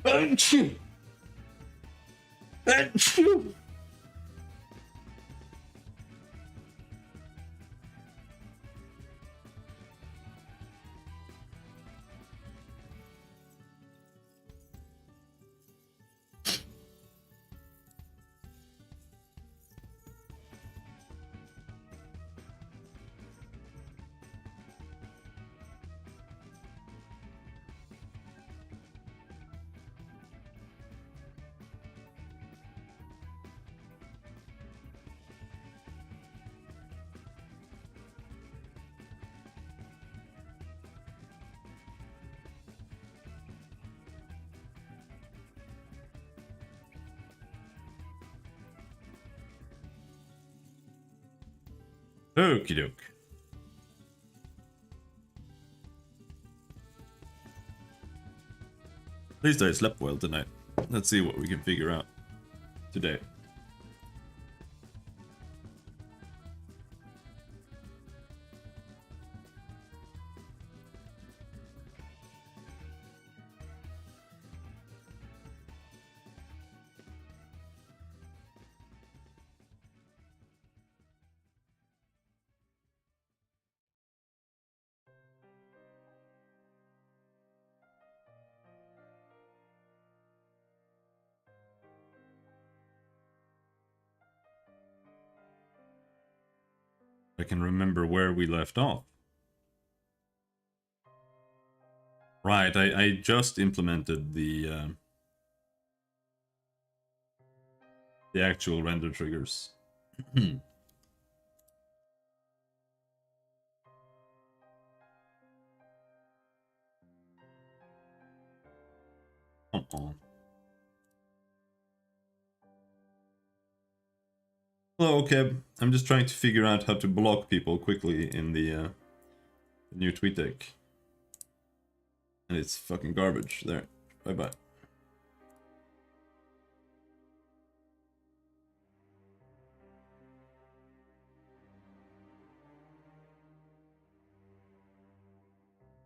Achoo! Achoo! Okie doke. At least I slept well tonight. Let's see what we can figure out today. I can remember where we left off. Right, I just implemented the actual render triggers. Come on. Hello, Keb. I'm just trying to figure out how to block people quickly in the new tweet deck. And it's fucking garbage. There. Bye-bye.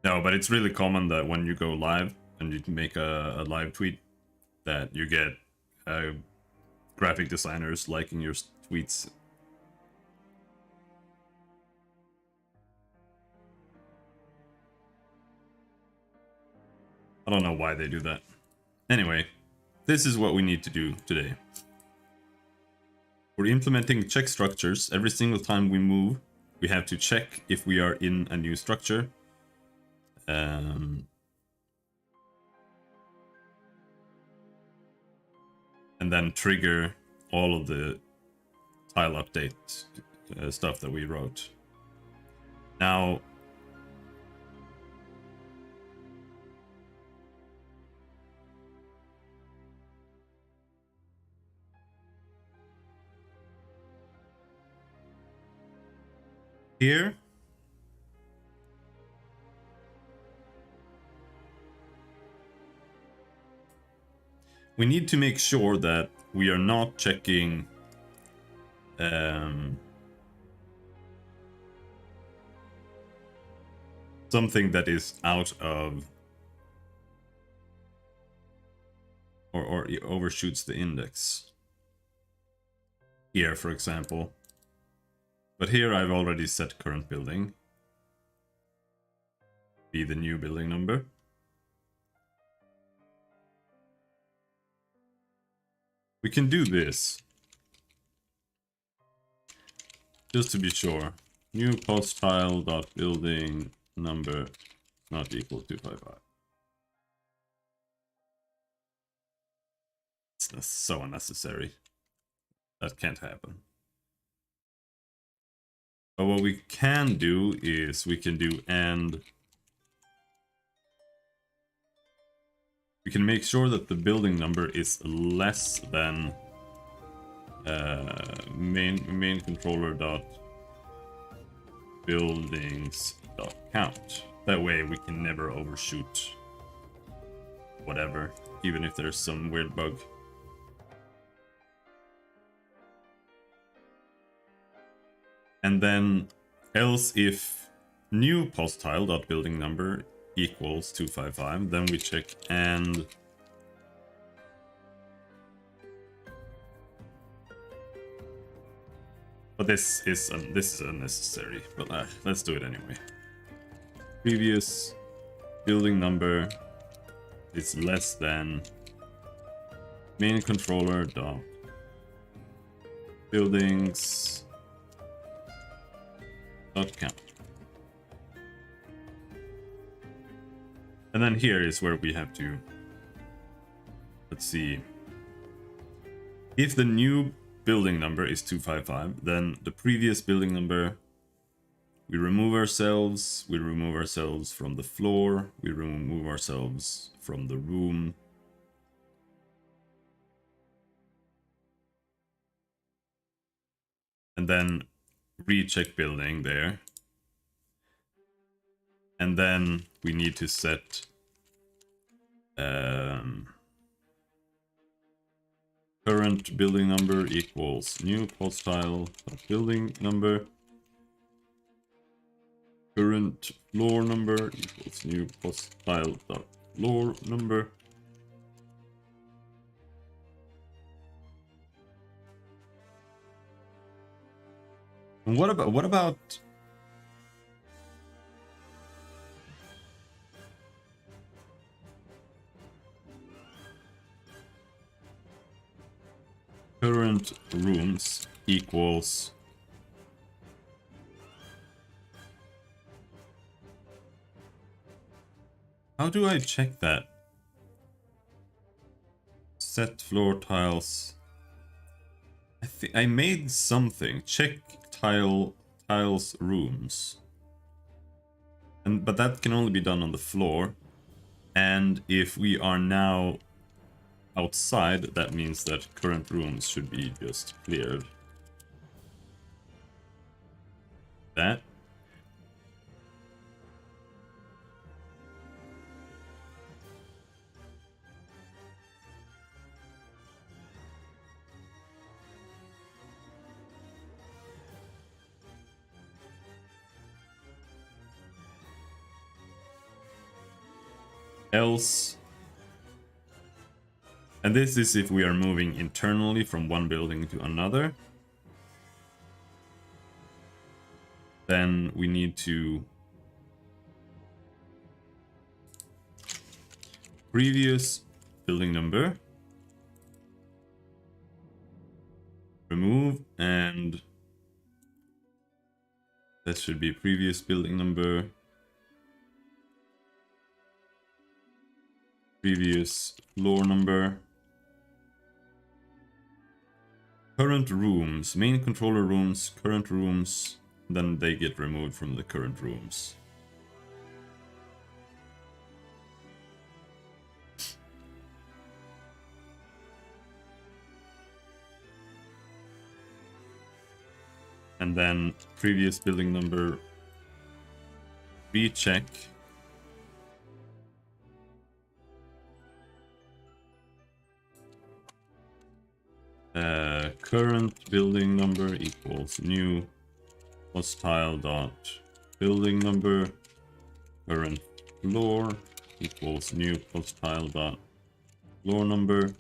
No, but it's really common that when you go live and you make a live tweet, that you get graphic designers liking your tweets. I don't know why they do that. Anyway, this is what we need to do today. We're implementing check structures. Every single time we move, we have to check if we are in a new structure. And then trigger all of the tile update stuff that we wrote. Now, here, we need to make sure that we are not checking something that is out of or overshoots the index. Here, for example. But here I've already set current building. Be the new building number. We can do this. Just to be sure. New post tile dot building number not equal to 255. It's so unnecessary. That can't happen. But what we can do is we can do and we can make sure that the building number is less than main controller dot buildings dot count. That way we can never overshoot whatever, even if there's some weird bug. And then else if new post tile dot building number equals 255, then we check and But this is unnecessary. But let's do it anyway. Previous building number is less than main controller dot buildings dot count. And then here is where we have to, let's see, if the new building number is 255, then the previous building number, we remove ourselves from the floor, we remove ourselves from the room. And then recheck building there. And then we need to set current building number equals new post tile building number. Current floor number equals new post tile floor number. And what about current rooms equals how do I check that? Set floor tiles. I think I made something. Check tiles rooms. But that can only be done on the floor. And if we are now outside, that means that current rooms should be just cleared. That. Else. And this is if we are moving internally from one building to another. Then we need to previous building number, remove, and that should be previous building number, previous floor number, current rooms, main controller rooms, current rooms, then they get removed from the current rooms. And then previous building number, recheck. Current building number equals new hostile dot building number. Current floor equals new hostile dot floor number.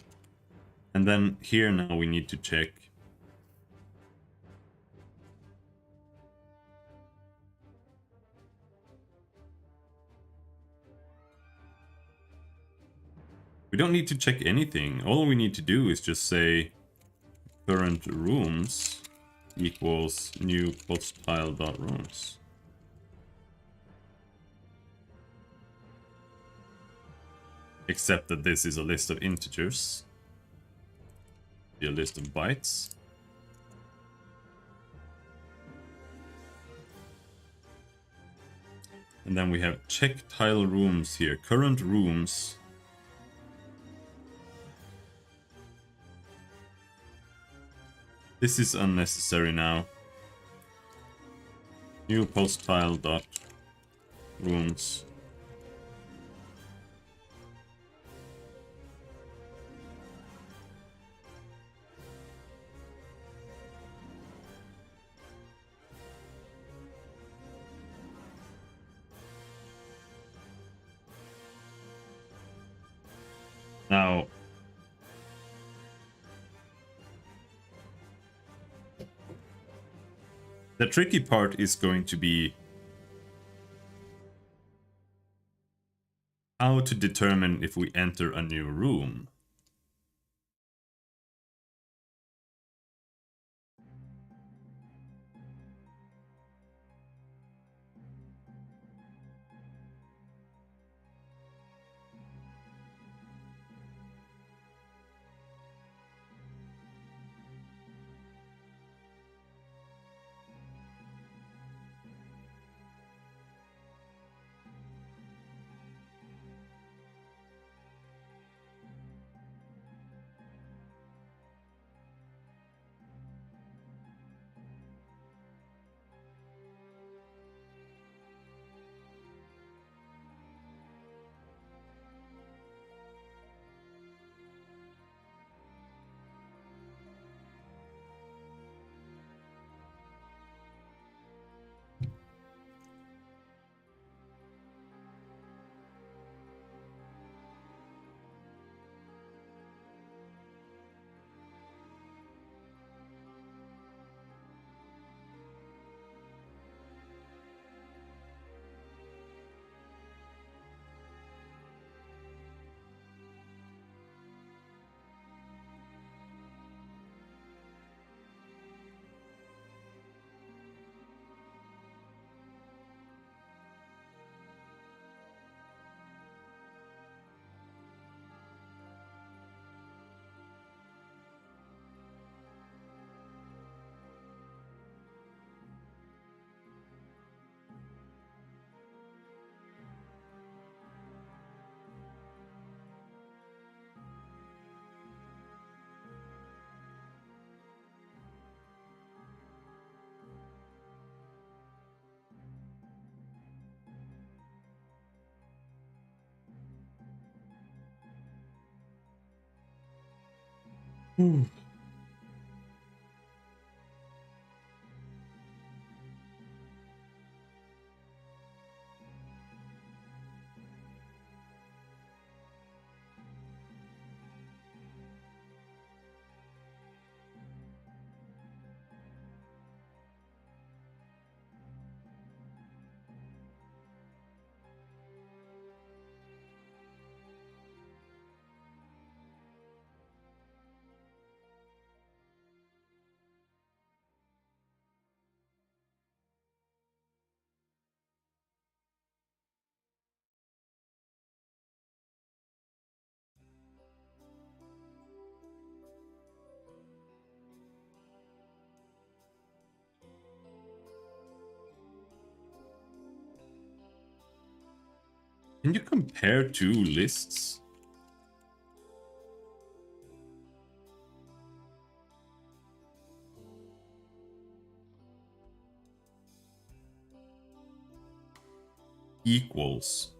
And then here now we need to check we don't need to check anything. All we need to do is just say current rooms equals new hostile dot rooms. Except that this is a list of integers. Be a list of bytes. And then we have check tile rooms here. Current rooms. This is unnecessary now. New post tile dot rooms. Now, The tricky part is going to be how to determine if we enter a new room. Can you compare two lists? Equals.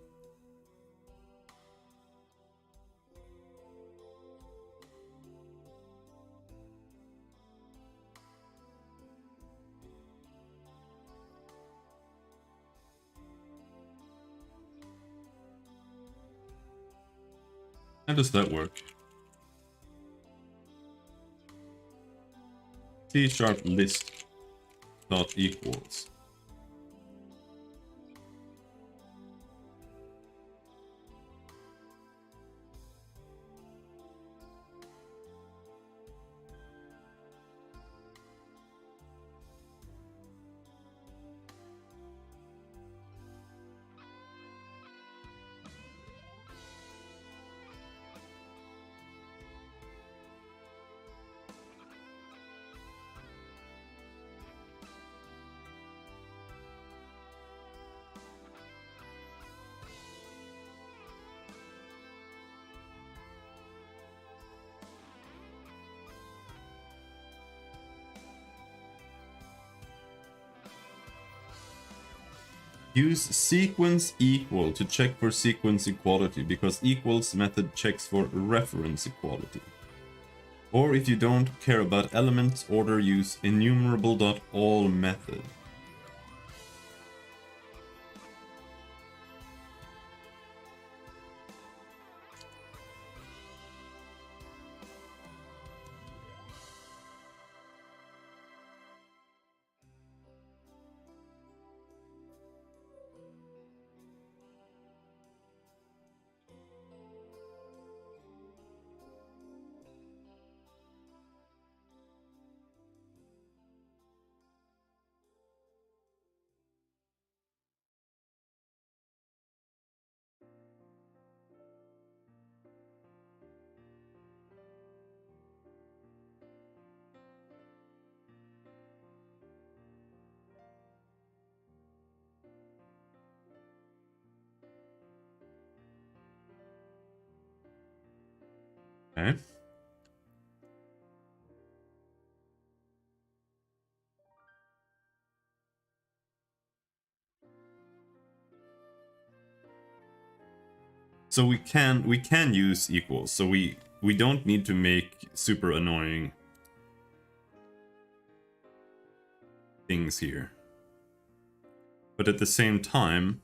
How does that work? C# list dot equals. Use sequence equal to check for sequence equality, because equals method checks for reference equality. Or if you don't care about elements order, use enumerable.all method. Okay. So we can use equals. So we don't need to make super annoying things here. But at the same time,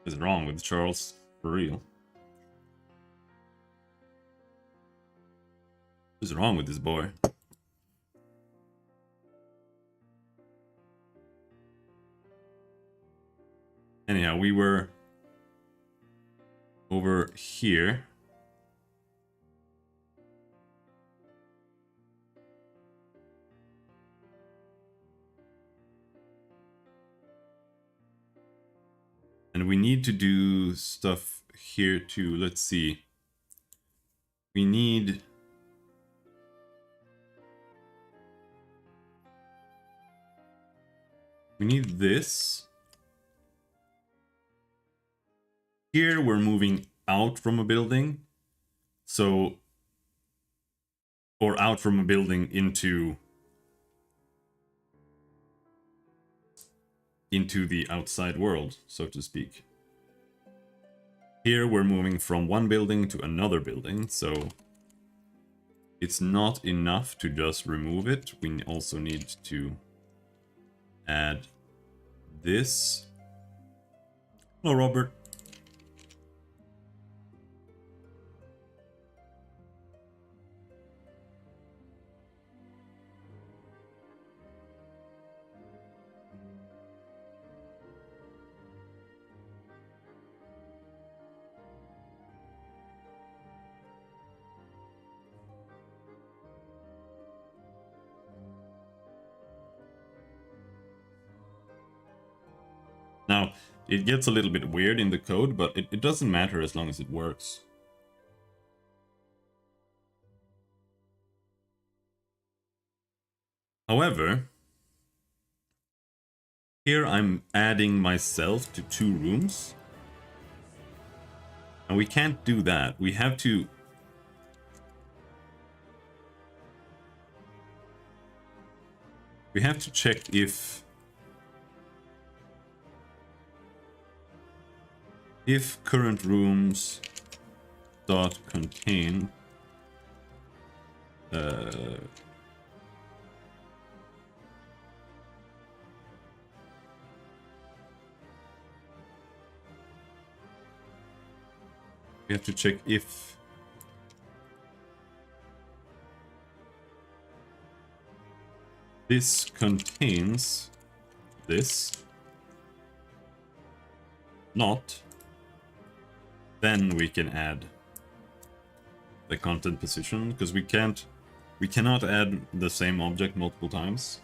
what is wrong with Charles? For real. What is wrong with this boy? Anyhow, we were over here. And we need to do stuff here too. Let's see. We need this. Here we're moving out from a building. So, or out from a building into the outside world, so to speak. Here we're moving from one building to another building, so it's not enough to just remove it. We also need to add this. Hello, Robert. Now, it gets a little bit weird in the code, but it doesn't matter as long as it works. However, here I'm adding myself to 2 rooms. And we can't do that. We have to... We have to check if current rooms dot contain we have to check if this contains this, not, then we can add the content position, because we cannot add the same object multiple times.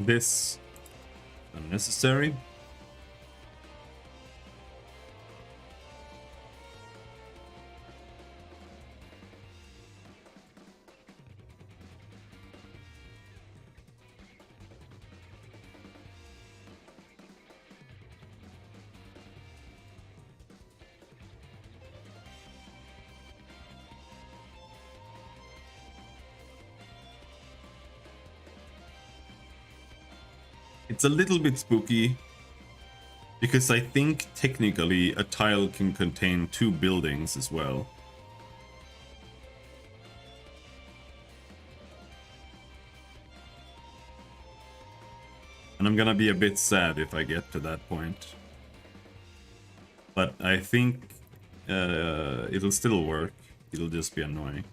This unnecessary. It's a little bit spooky, because I think technically a tile can contain 2 buildings as well. And I'm gonna be a bit sad if I get to that point. But I think it'll still work. It'll just be annoying.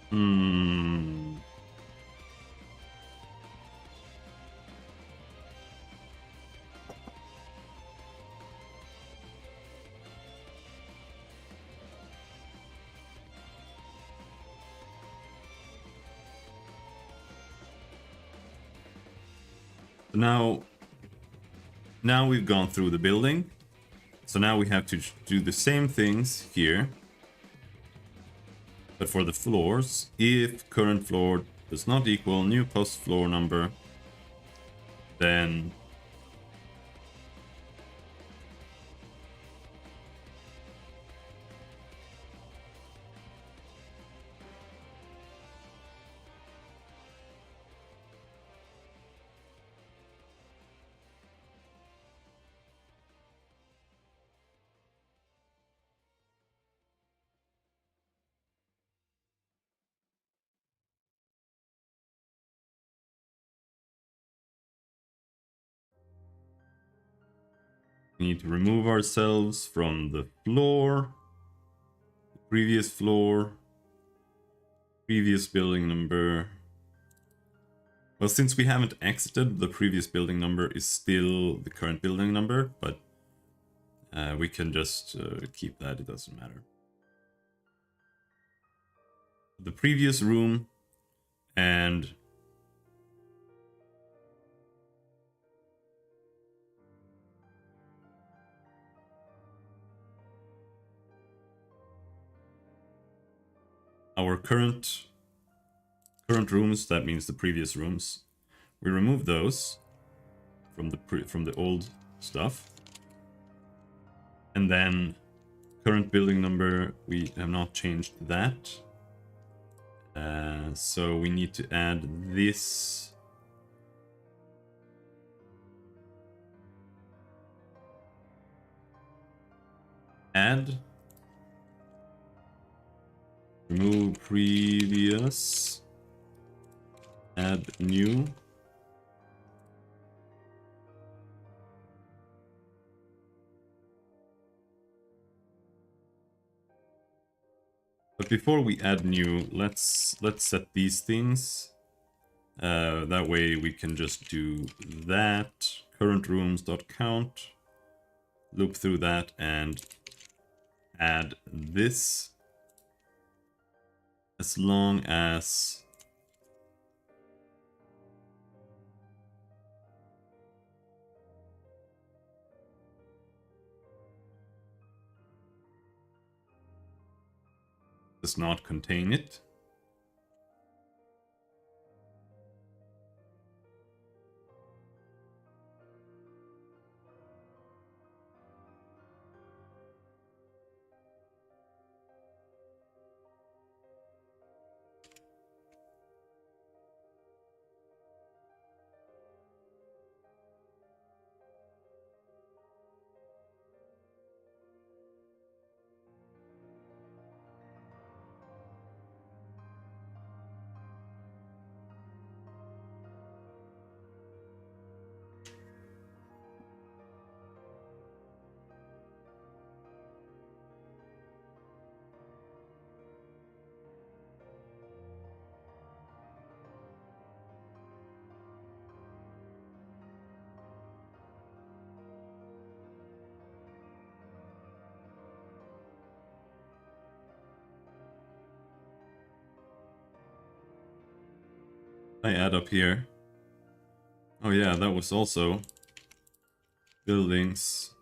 Hmm. Now we've gone through the building. So now we have to do the same things here. But for the floors, if current floor does not equal new post floor number, then we need to remove ourselves from the floor, the previous floor, previous building number. Well, since we haven't exited, the previous building number is still the current building number, but we can just keep that, it doesn't matter. The previous room and our current rooms, that means the previous rooms, we remove those from the old stuff, and then current building number, we have not changed that, so we need to add this. Add, remove previous, add new. But before we add new, let's set these things. That way we can just do that, current rooms.count, loop through that and add this, as long as does not contain it. I add up here. Oh yeah, that was also buildings.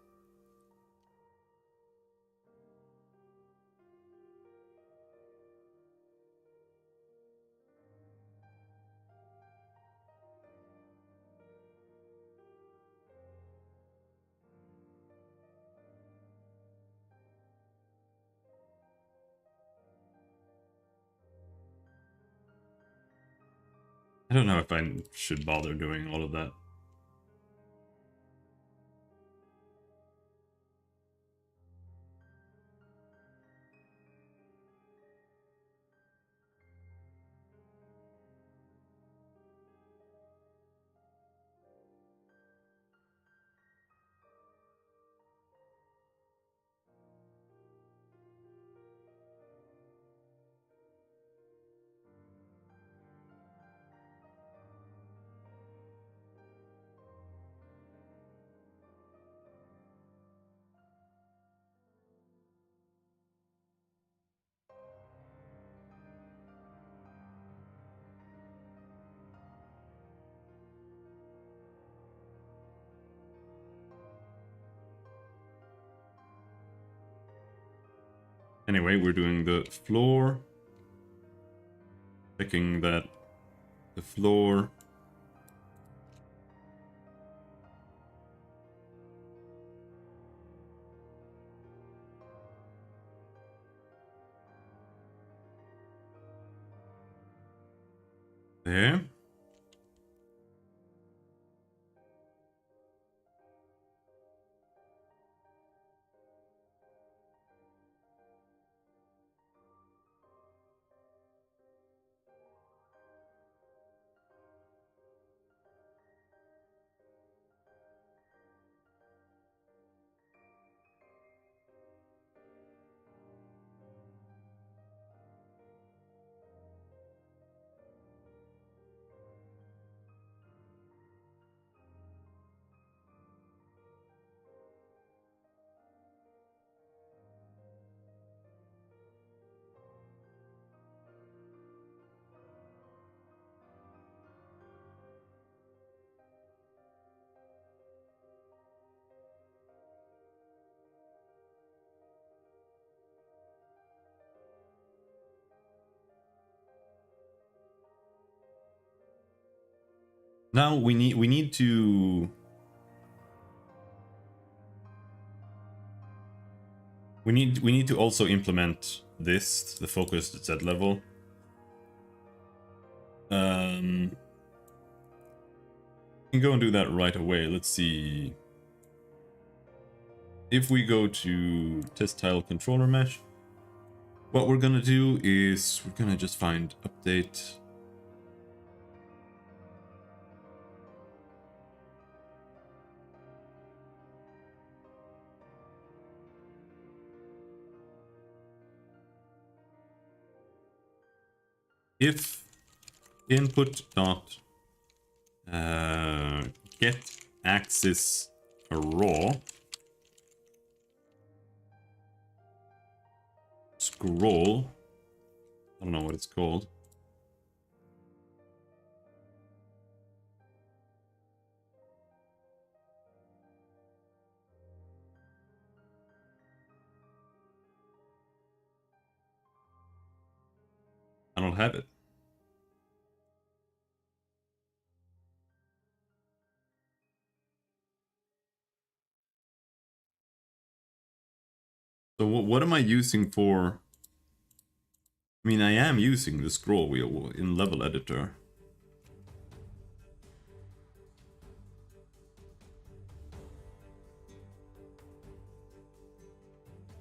I don't know if I should bother doing all of that. Anyway, we're doing the floor. Checking that the floor. There. Now we need to we need to also implement this, the focused Z level. We can go and do that right away. Let's see. If we go to test tile controller mesh, what we're gonna do is we're gonna just find update. If input dot get axis raw scroll, I don't know what it's called. I don't have it. So what am I using for? I mean, I am using the scroll wheel in level editor.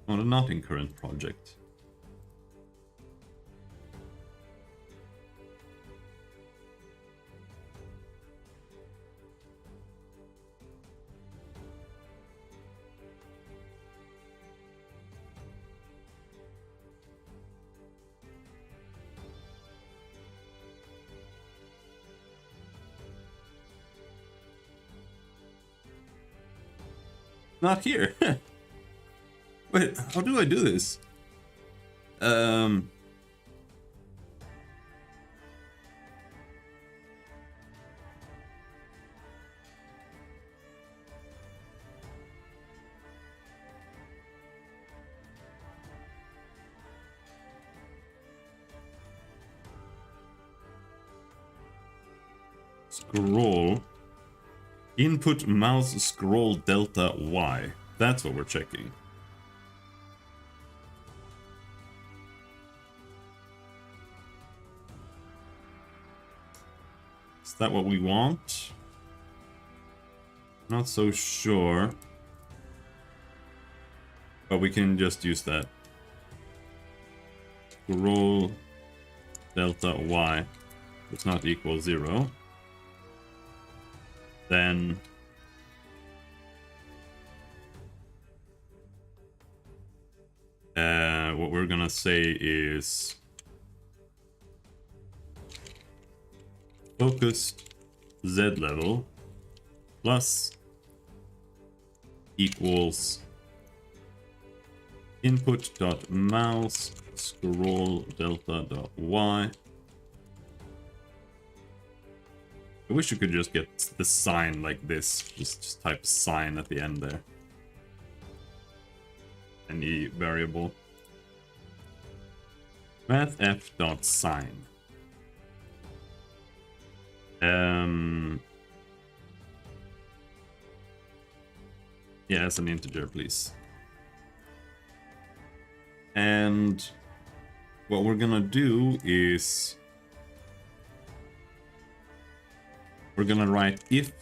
Oh, not in current project. Not here. Wait, how do I do this? scroll. Input mouse scroll delta Y. That's what we're checking. Is that what we want? Not so sure. But we can just use that. Scroll delta Y does not equal 0. Then what we're gonna say is focused Z level plus equals input.mouse scroll delta.y. I wish you could just get the sign like this. Just type sign at the end there. Any variable. Mathf.sign. Yeah, as an integer, please. And what we're gonna do is we're gonna write if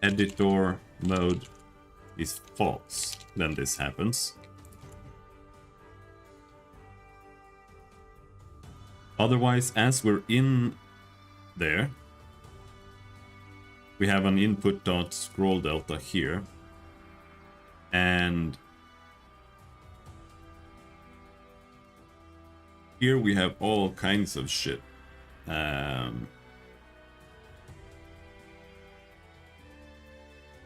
editor mode is false, then this happens. Otherwise, as we're in there, we have an input.scroll delta here. And here we have all kinds of shit.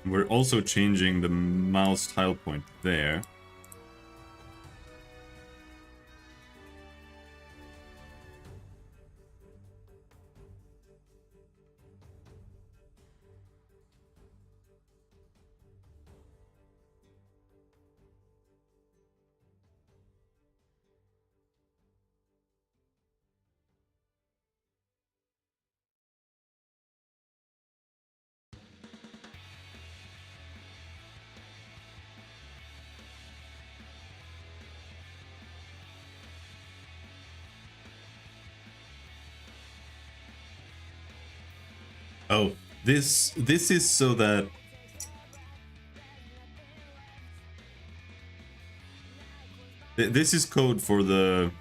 We're also changing the mouse tile point there. Oh, this is so that this is code for the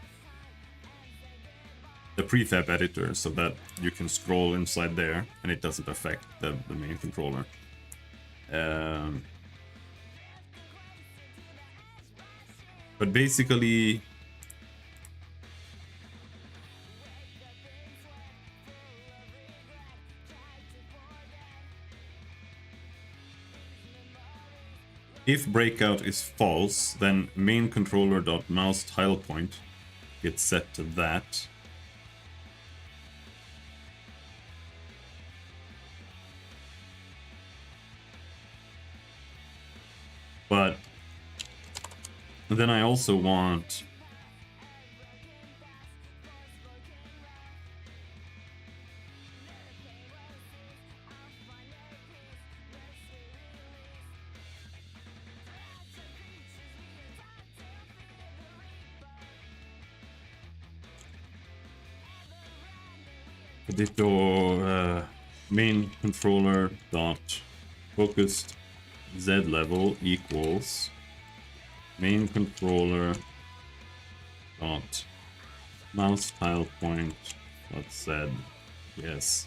prefab editor, so that you can scroll inside there and it doesn't affect the main controller. But basically, if breakout is false, then main controller.mouse tile point gets set to that. But then I also want editor main controller dot focused Z level equals main controller dot mouse tile point dot Z. Yes.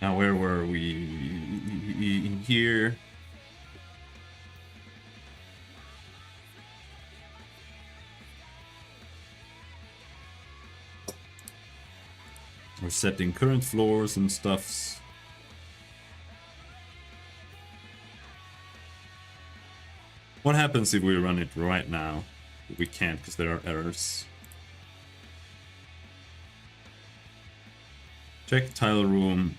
Now, where were we? In here. We're setting current floors and stuffs. What happens if we run it right now? We can't because there are errors. Check tile room.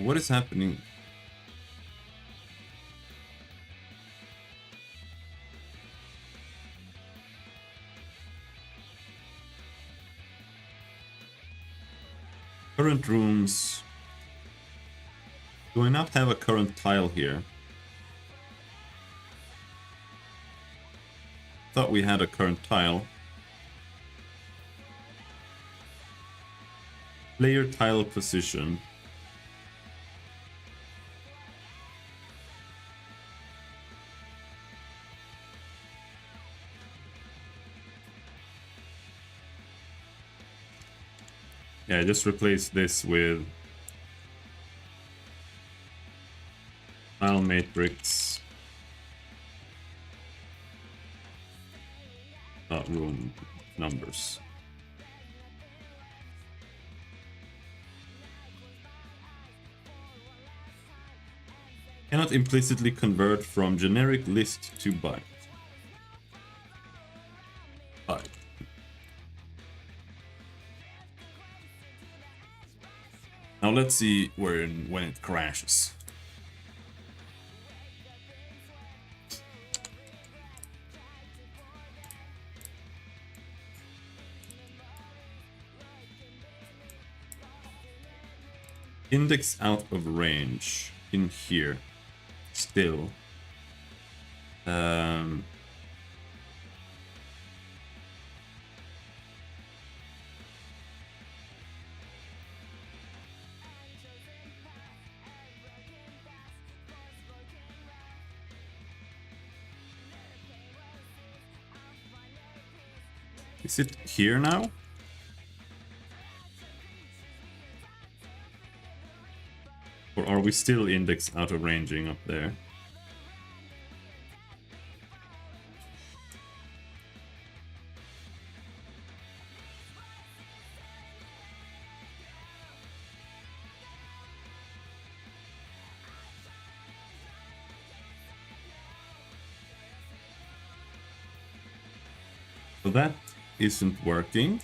What is happening? Current rooms. Do I not have a current tile here? Thought we had a current tile. Player tile position. Yeah, just replace this with tile matrix. Room numbers. Cannot implicitly convert from generic list to byte. Byte. Now let's see when it crashes. Index out of range in here. Still. Is it here now? Or are we still index out of ranging up there? So that isn't working.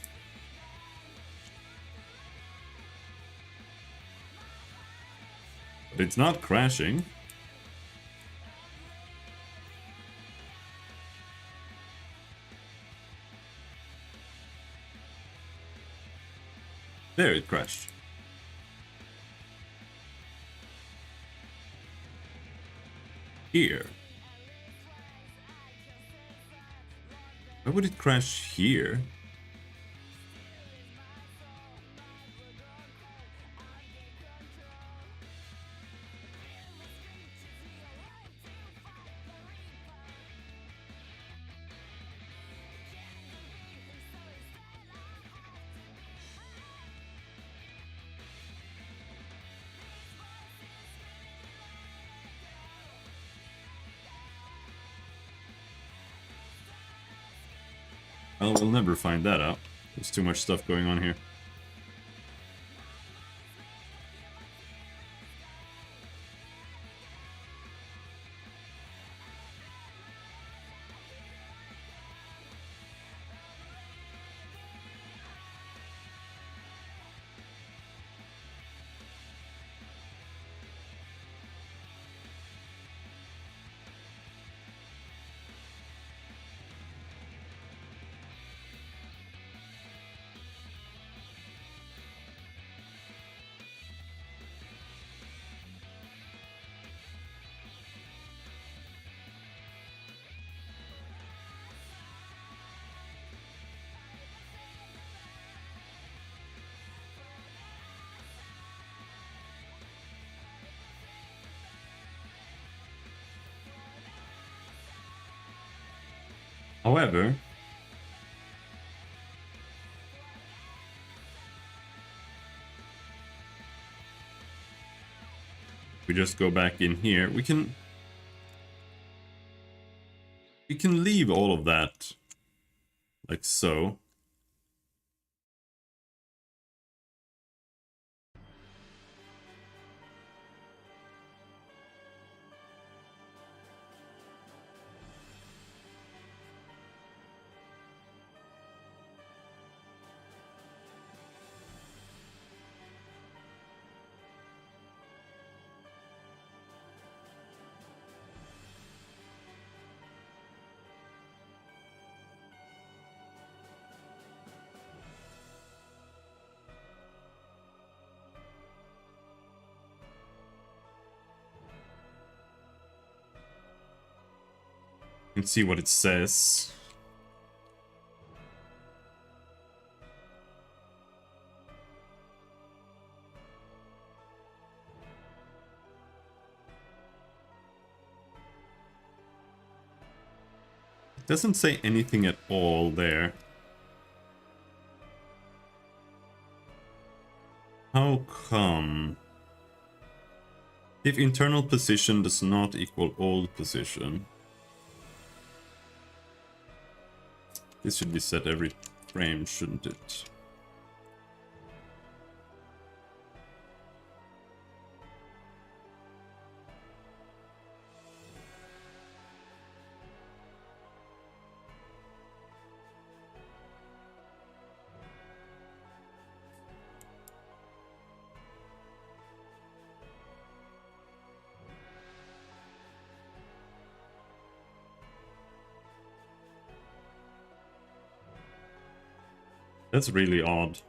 But it's not crashing. There, it crashed. Here. Why would it crash here? Well, we'll never find that out. There's too much stuff going on here. However, We just go back in here. We can leave all of that like so. And see what it says. It doesn't say anything at all there. How come? If internal position does not equal old position. This should be set every frame, shouldn't it? That's really odd.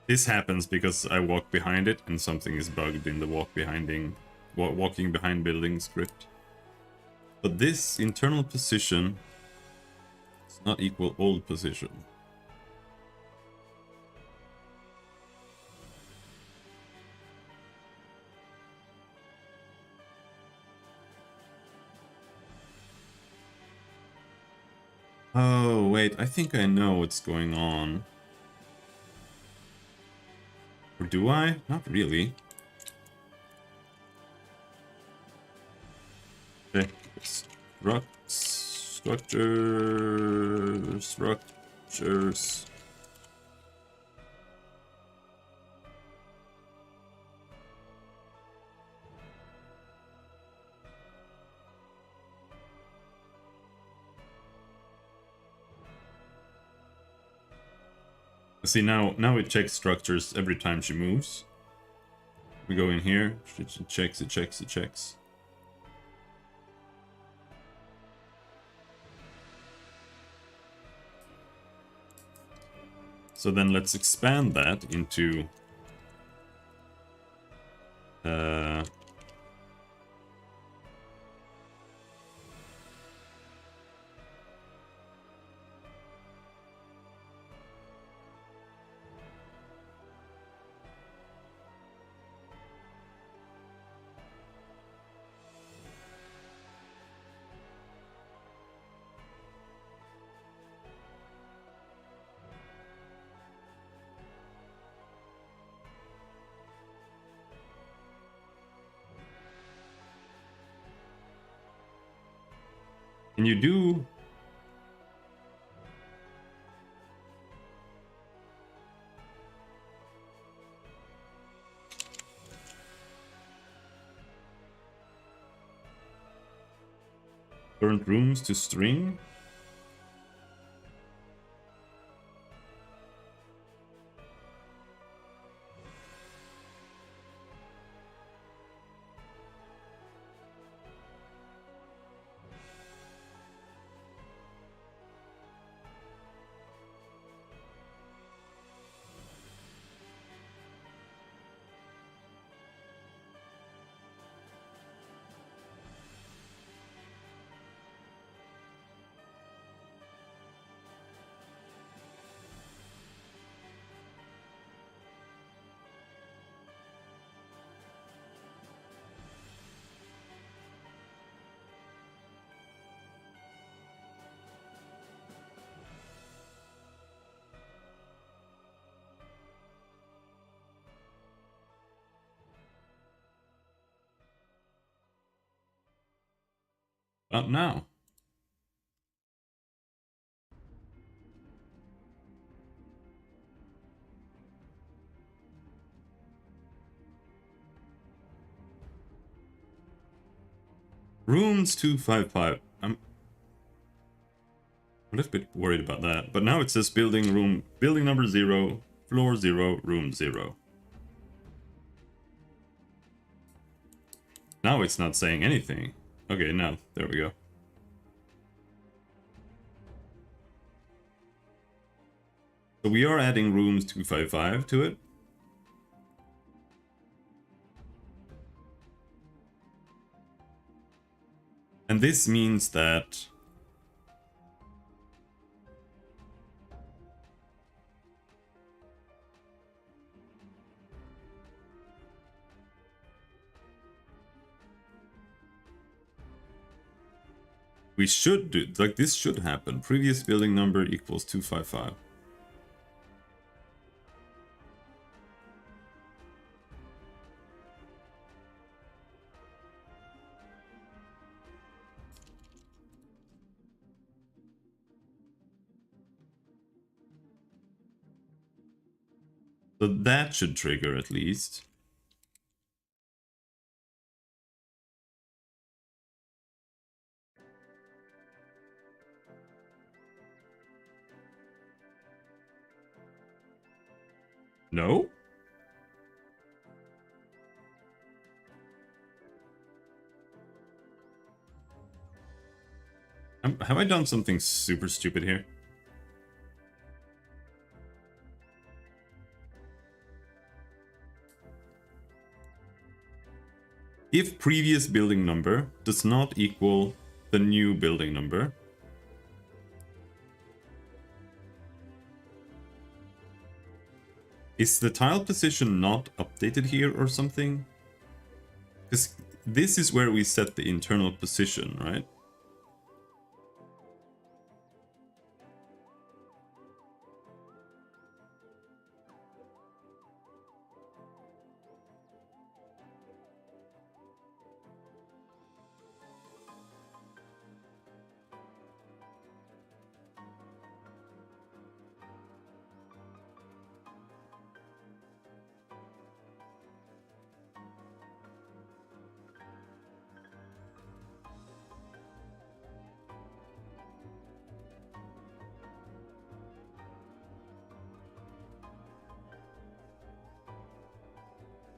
This happens because I walk behind it and something is bugged in the walking behind building script. But this internal position does not equal old position. Oh, wait, I think I know what's going on. Or do I? Not really. Check structures. See, now it checks structures every time she moves. We go in here, it checks. So then let's expand that into can you do current rooms to string? But now. Rooms 255. I'm a little bit worried about that. But now it says building number 0, floor 0, room 0. Now it's not saying anything. Okay, now, there we go. So we are adding rooms 255 to it. And this means that we should do, like, this should happen. Previous building number equals 255. So that should trigger at least. No? Have I done something super stupid here? If previous building number does not equal the new building number, is the tile position not updated here or something? Because this is where we set the internal position, right?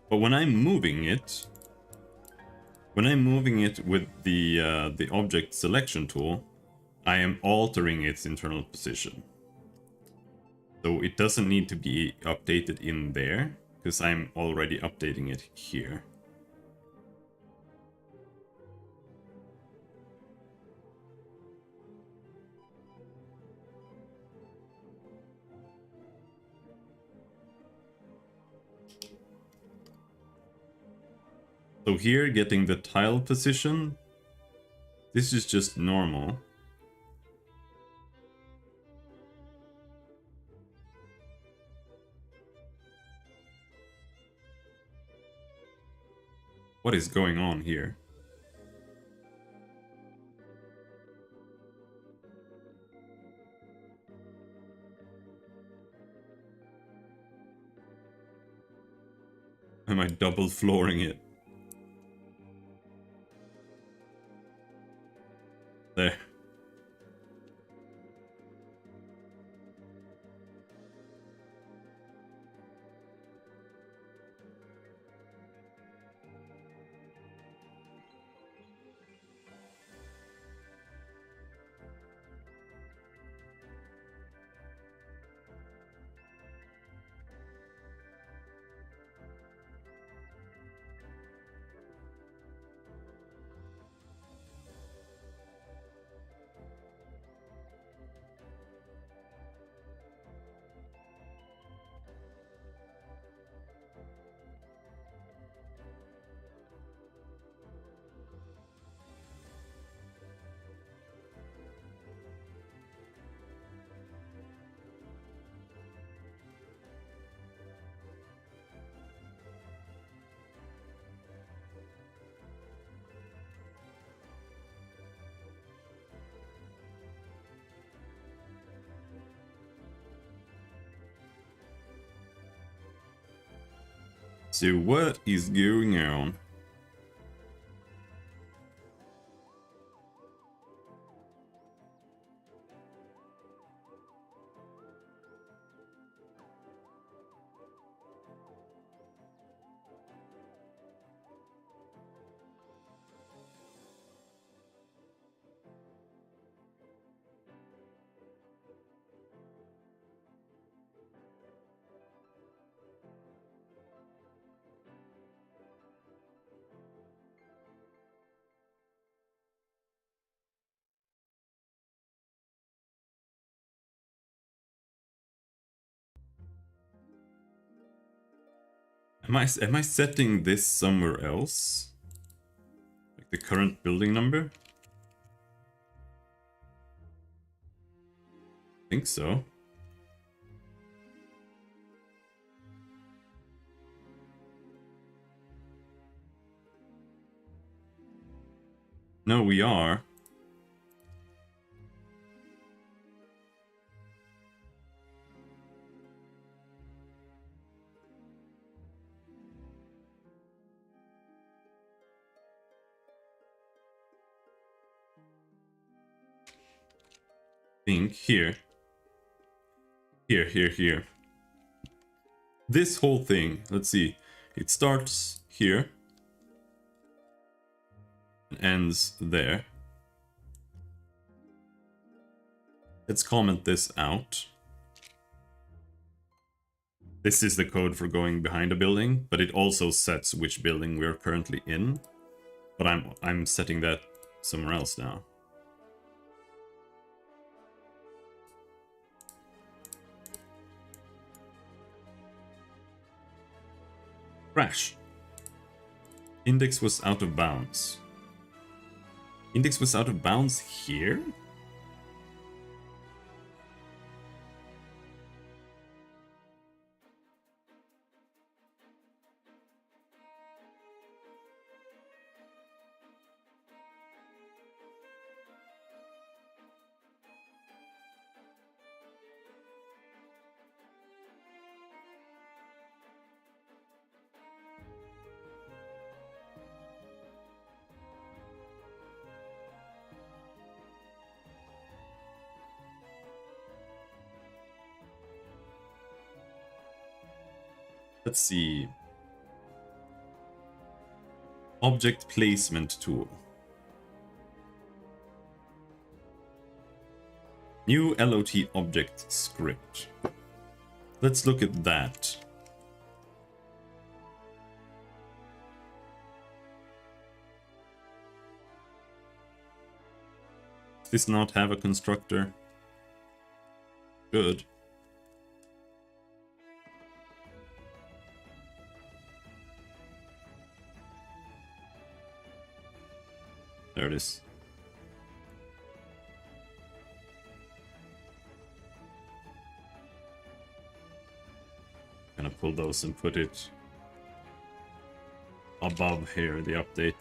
But when I'm moving it with the object selection tool, I am altering its internal position. So it doesn't need to be updated in there, because I'm already updating it here. So here, getting the tile position, this is just normal. What is going on here? Am I double flooring it? There. So what is going on? Am I setting this somewhere else? Like the current building number? I think so. No, we are. Think here. Here. This whole thing, let's see. It starts here and ends there. Let's comment this out. This is the code for going behind a building, but it also sets which building we're currently in. But I'm setting that somewhere else now. Crash. Index was out of bounds. Index was out of bounds here? Let's see. Object placement tool. New LOT object script. Let's look at that. Does this not have a constructor? Good. There it is. Gonna pull those and put it above here, the update.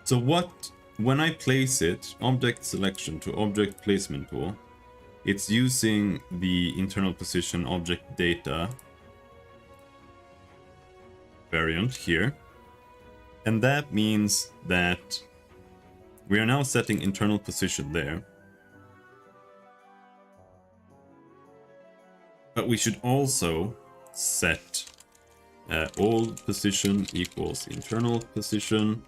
So when I place it, object selection to object placement tool, it's using the internal position object data variant here. And that means that we are now setting internal position there. But we should also set old position equals internal position.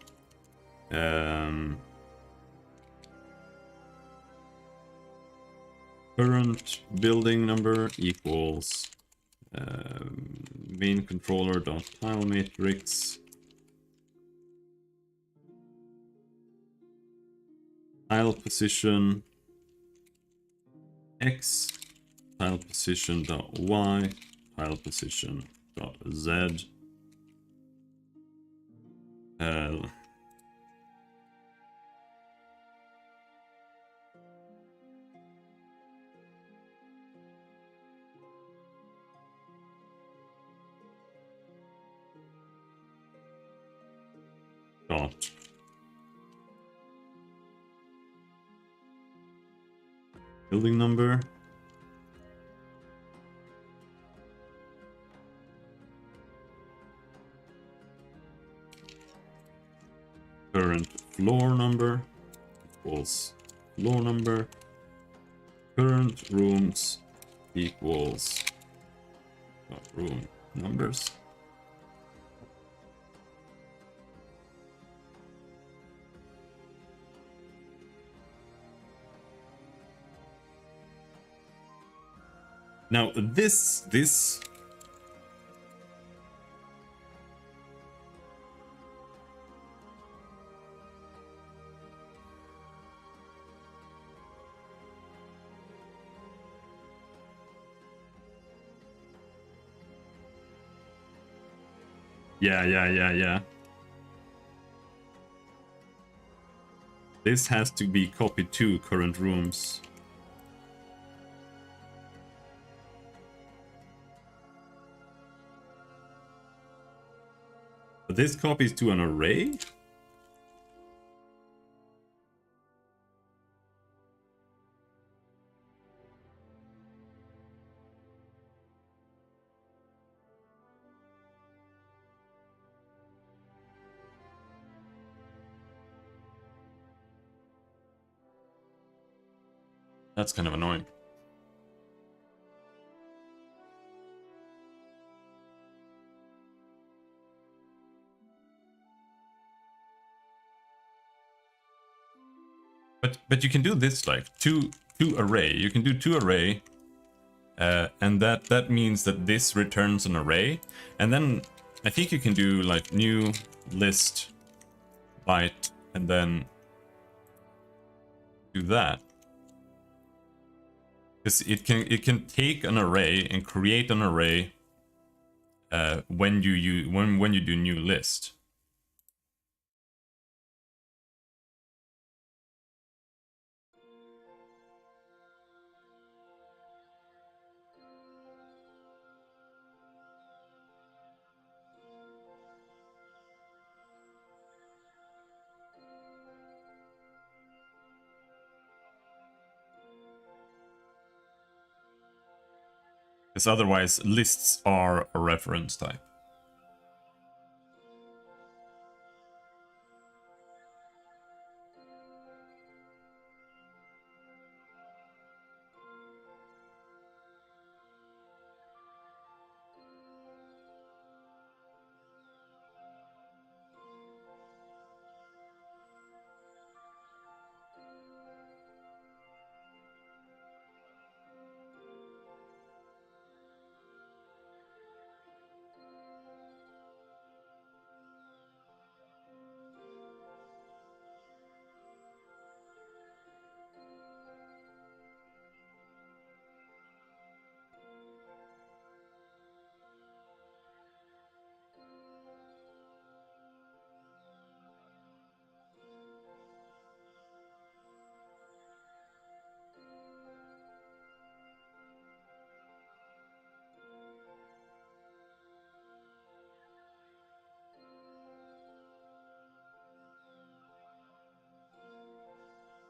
Current building number equals main controller dot tile matrix tile position x tile position dot y tile position dot z dot building number current floor number equals floor number. Current rooms equals room numbers. Now this yeah. This has to be copied to current rooms. But this copies to an array? That's kind of annoying. But you can do this like two array. You can do two array, and that means that this returns an array, and then I think you can do like new list byte and then do that. Because it can take an array and create an array when you do new list. Because otherwise lists are a reference type.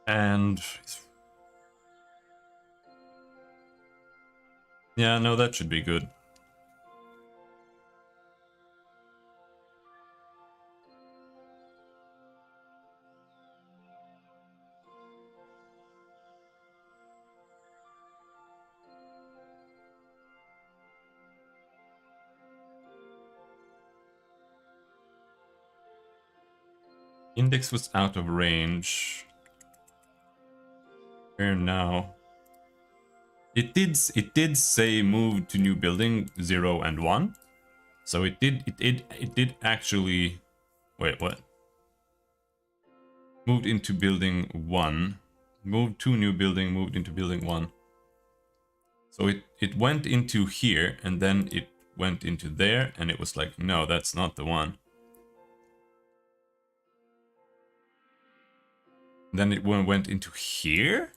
And yeah, no, that should be good. Index was out of range. Where now? It did say move to new building 0 and 1. So it did actually wait, what? Moved into building 1. Moved to new building, moved into building 1. So it went into here and then it went into there and it was like, no, that's not the one. Then it went into here?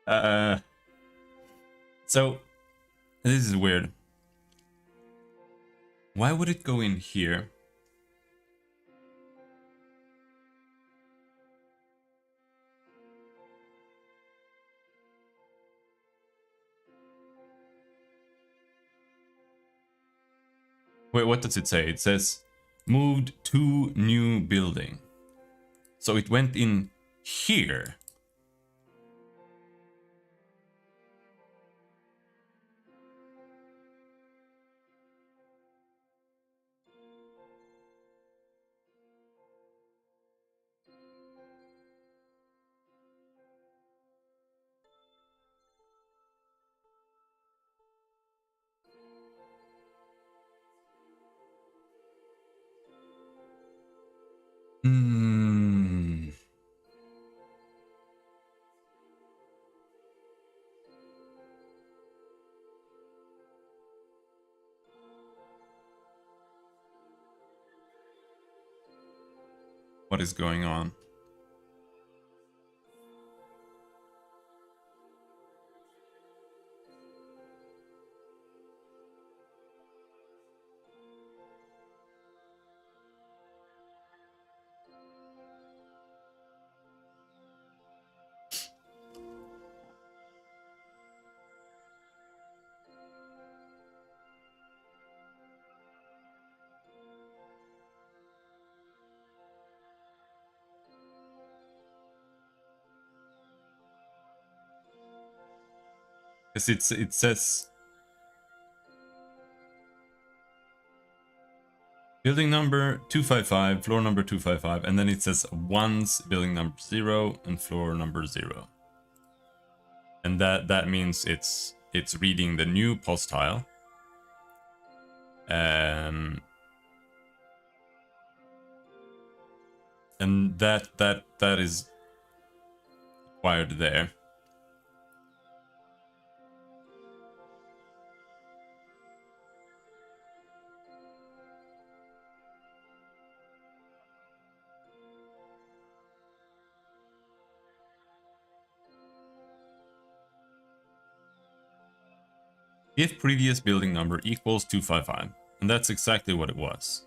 Uh, so this is weird. Why would it go in here? Wait, what does it say? It says moved to new building. So it went in here. Hmm. What is going on? Because it says building number 255, floor number 255, and then it says once building number 0 and floor number 0. And that means it's reading the new post tile. And that is acquired there. If previous building number equals 255. And that's exactly what it was.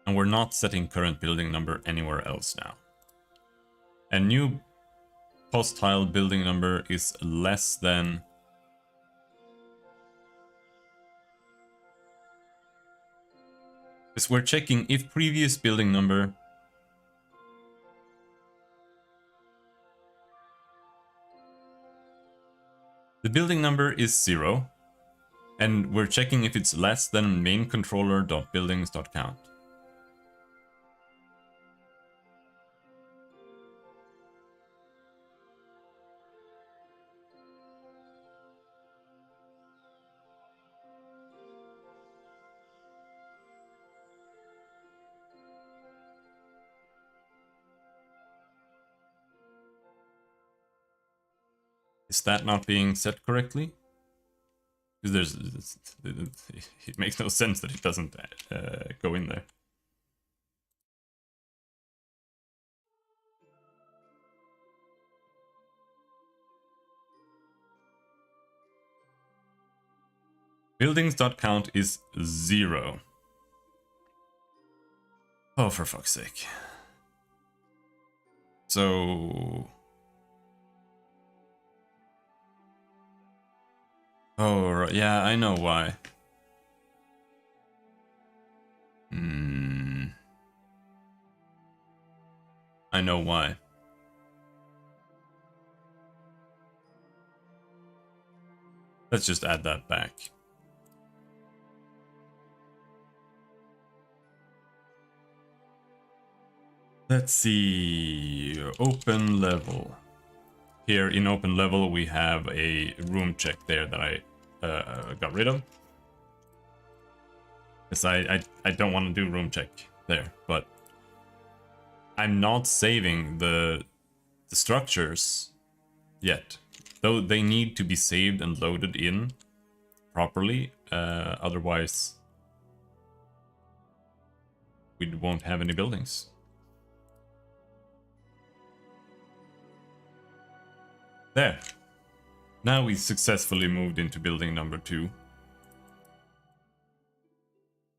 And we're not setting current building number anywhere else now. And new post tile building number is less than... Because we're checking if previous building number... The building number is 0. And we're checking if it's less than main controller.buildings.count. Is that not being set correctly? Because it makes no sense that it doesn't go in there. Buildings.count is 0. Oh, for fuck's sake. So... Oh, right. Yeah, I know why. I know why. Let's just add that back. Let's see. Open level. Here in open level, we have a room check there that I got rid of. Because I don't want to do room check there, but I'm not saving the structures yet. Though they need to be saved and loaded in properly, otherwise we won't have any buildings. There. Now we successfully moved into building number 2.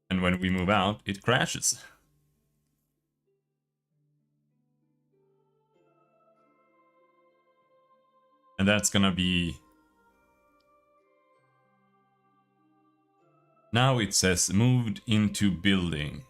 And when we move out, it crashes. And that's gonna be... Now it says moved into building.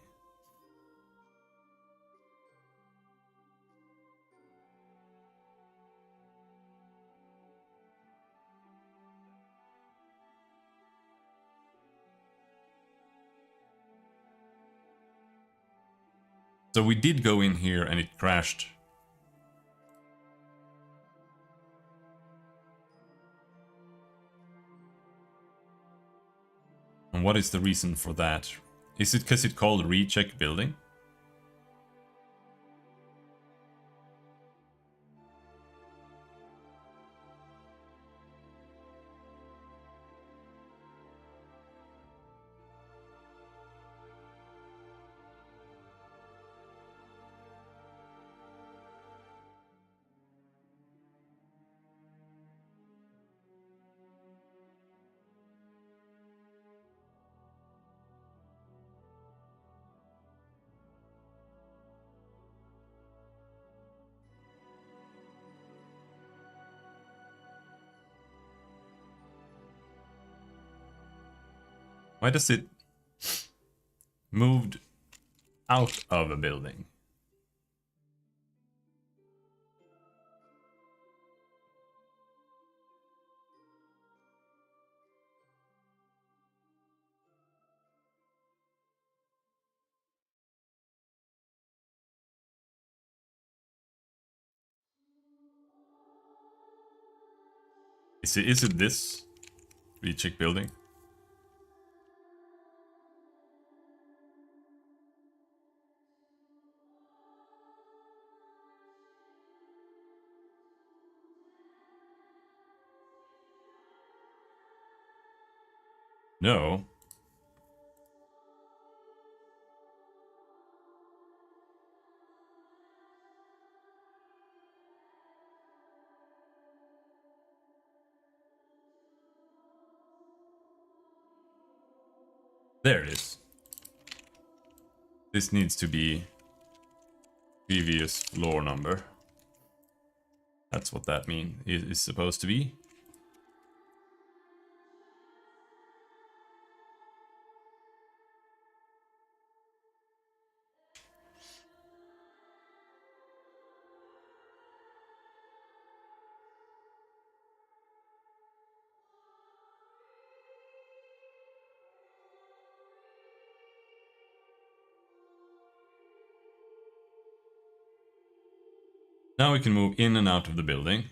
So we did go in here and it crashed. And what is the reason for that? Is it because it called recheck building? Why does it moved out of a building? Is it this recheck building? No. There it is. This needs to be previous floor number. That's what that mean is supposed to be. Now we can move in and out of the building.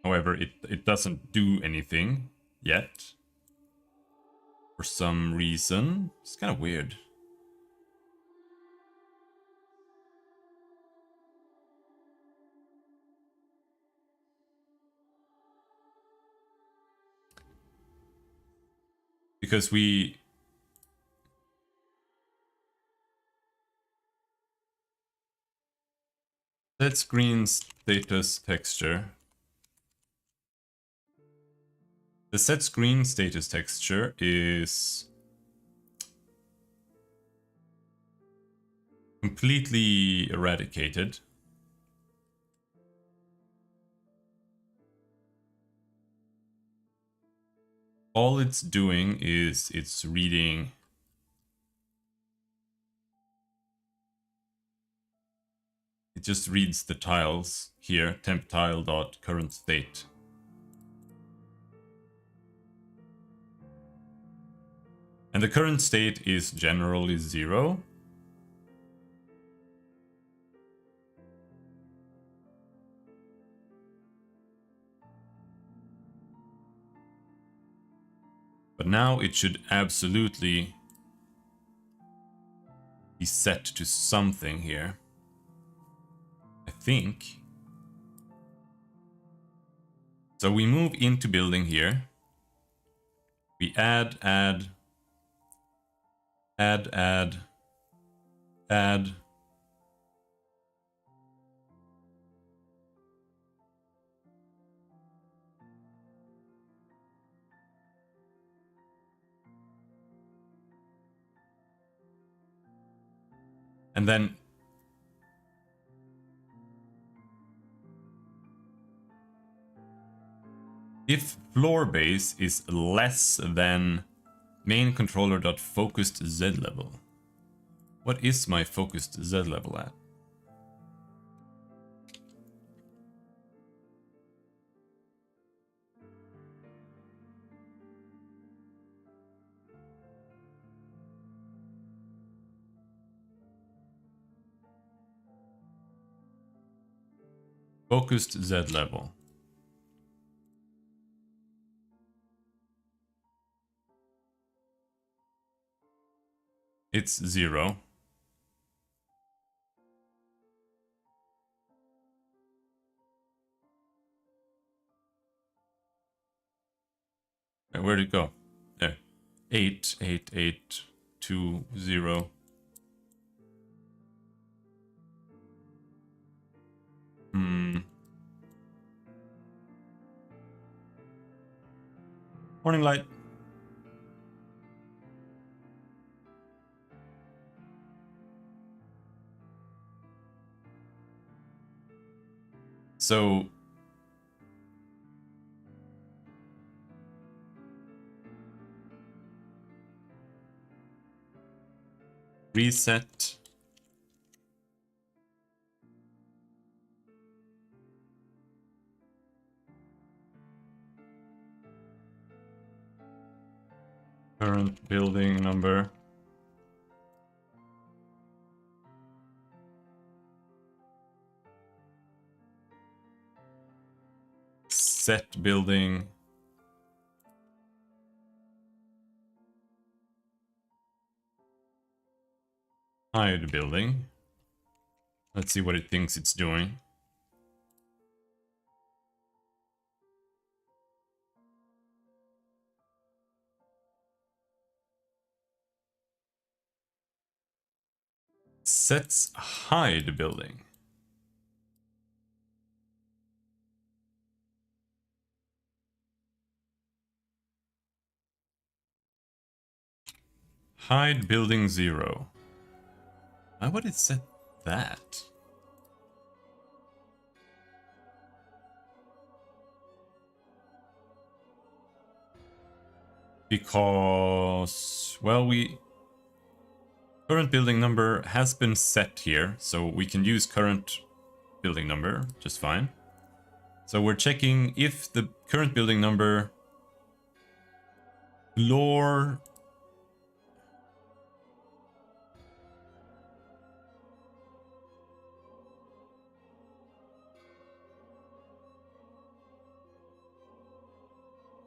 However, it doesn't do anything yet. For some reason. It's kind of weird. Because we... Set screen status texture. The set screen status texture is completely eradicated. All it's doing is it's reading it just reads the tiles here, temp tile dot current state. And the current state is generally 0. But now it should absolutely be set to something here. I think. So we move into building here. We add Add. And then if floor base is less than main controller.focused Z level. What is my focused Z level at? Focused Z level. It's 0. Where'd it go? There. 8, 8, 8, 2, 0. Morning light. So reset. Current building number. Set building. Hide building. Let's see what it thinks it's doing. Sets hide building. Hide building 0. Why would it set that? Because, well, current building number has been set here, so we can use current building number just fine. So we're checking if the current building number floor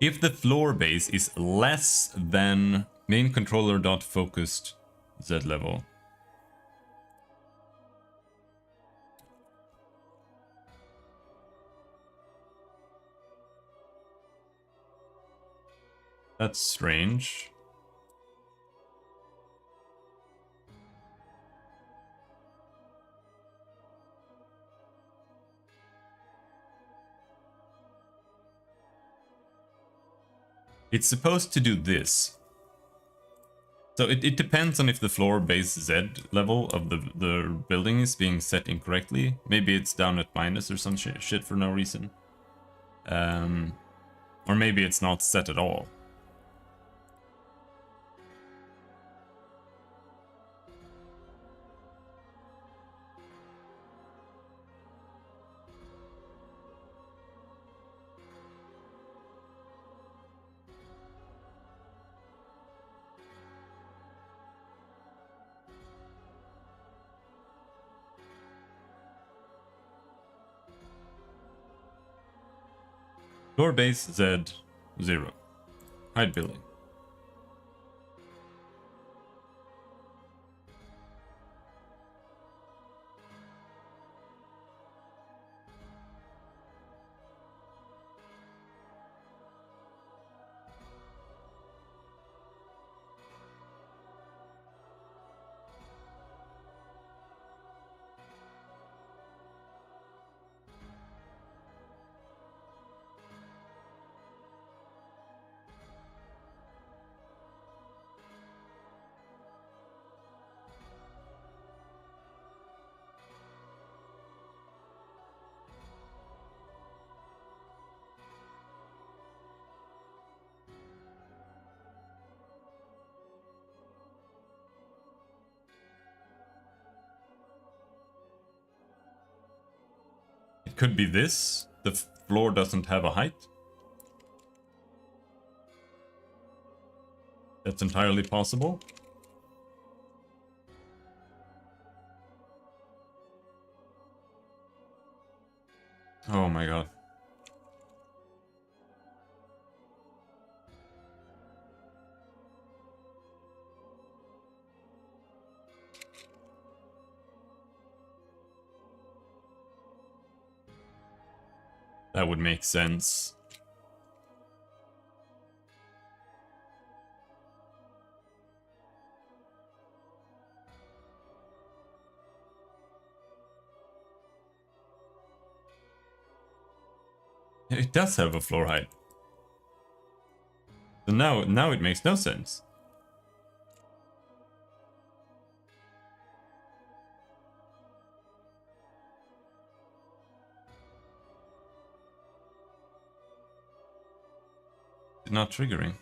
if the floor base is less than main controller.focused Z level. That's strange. It's supposed to do this. So it depends on if the floor base Z level of the building is being set incorrectly. Maybe it's down at minus or some shit for no reason. Or maybe it's not set at all. Floor base Z 0. Hide building. It could be this. The floor doesn't have a height. That's entirely possible. Oh my god. That would make sense. It does have a floor height. So now it makes no sense. It's not triggering.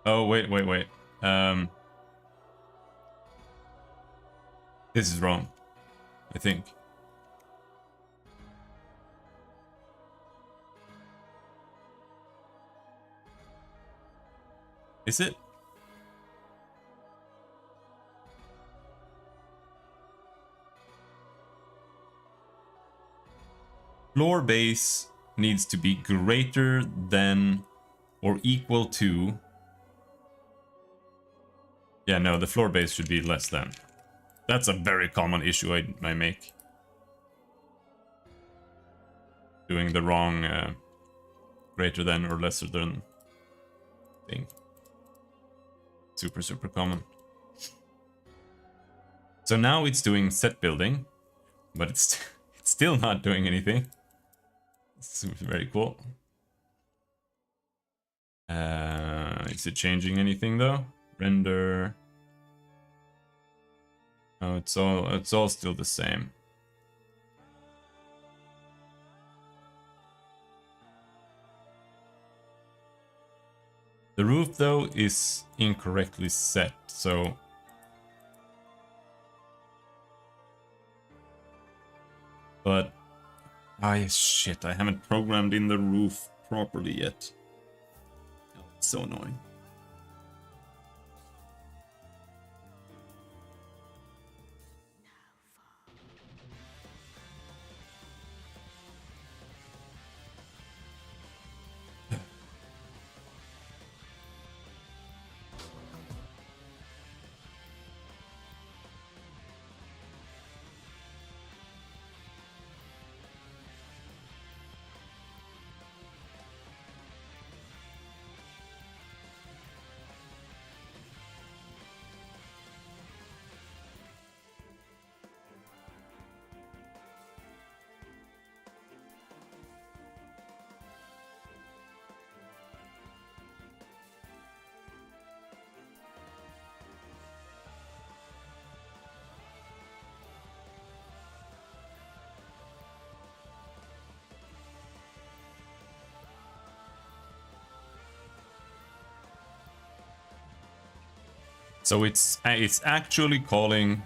Oh, wait. This is wrong, I think. Is it? Floor base needs to be greater than or equal to... Yeah, no, the floor base should be less than. That's a very common issue I make. Doing the wrong greater than or lesser than thing. Super common. So now it's doing set building, but it's still not doing anything. It's very cool. Is it changing anything though? Render. Oh, it's all still the same. The roof though is incorrectly set, so but shit, I haven't programmed in the roof properly yet. Oh, it's so annoying. So it's actually calling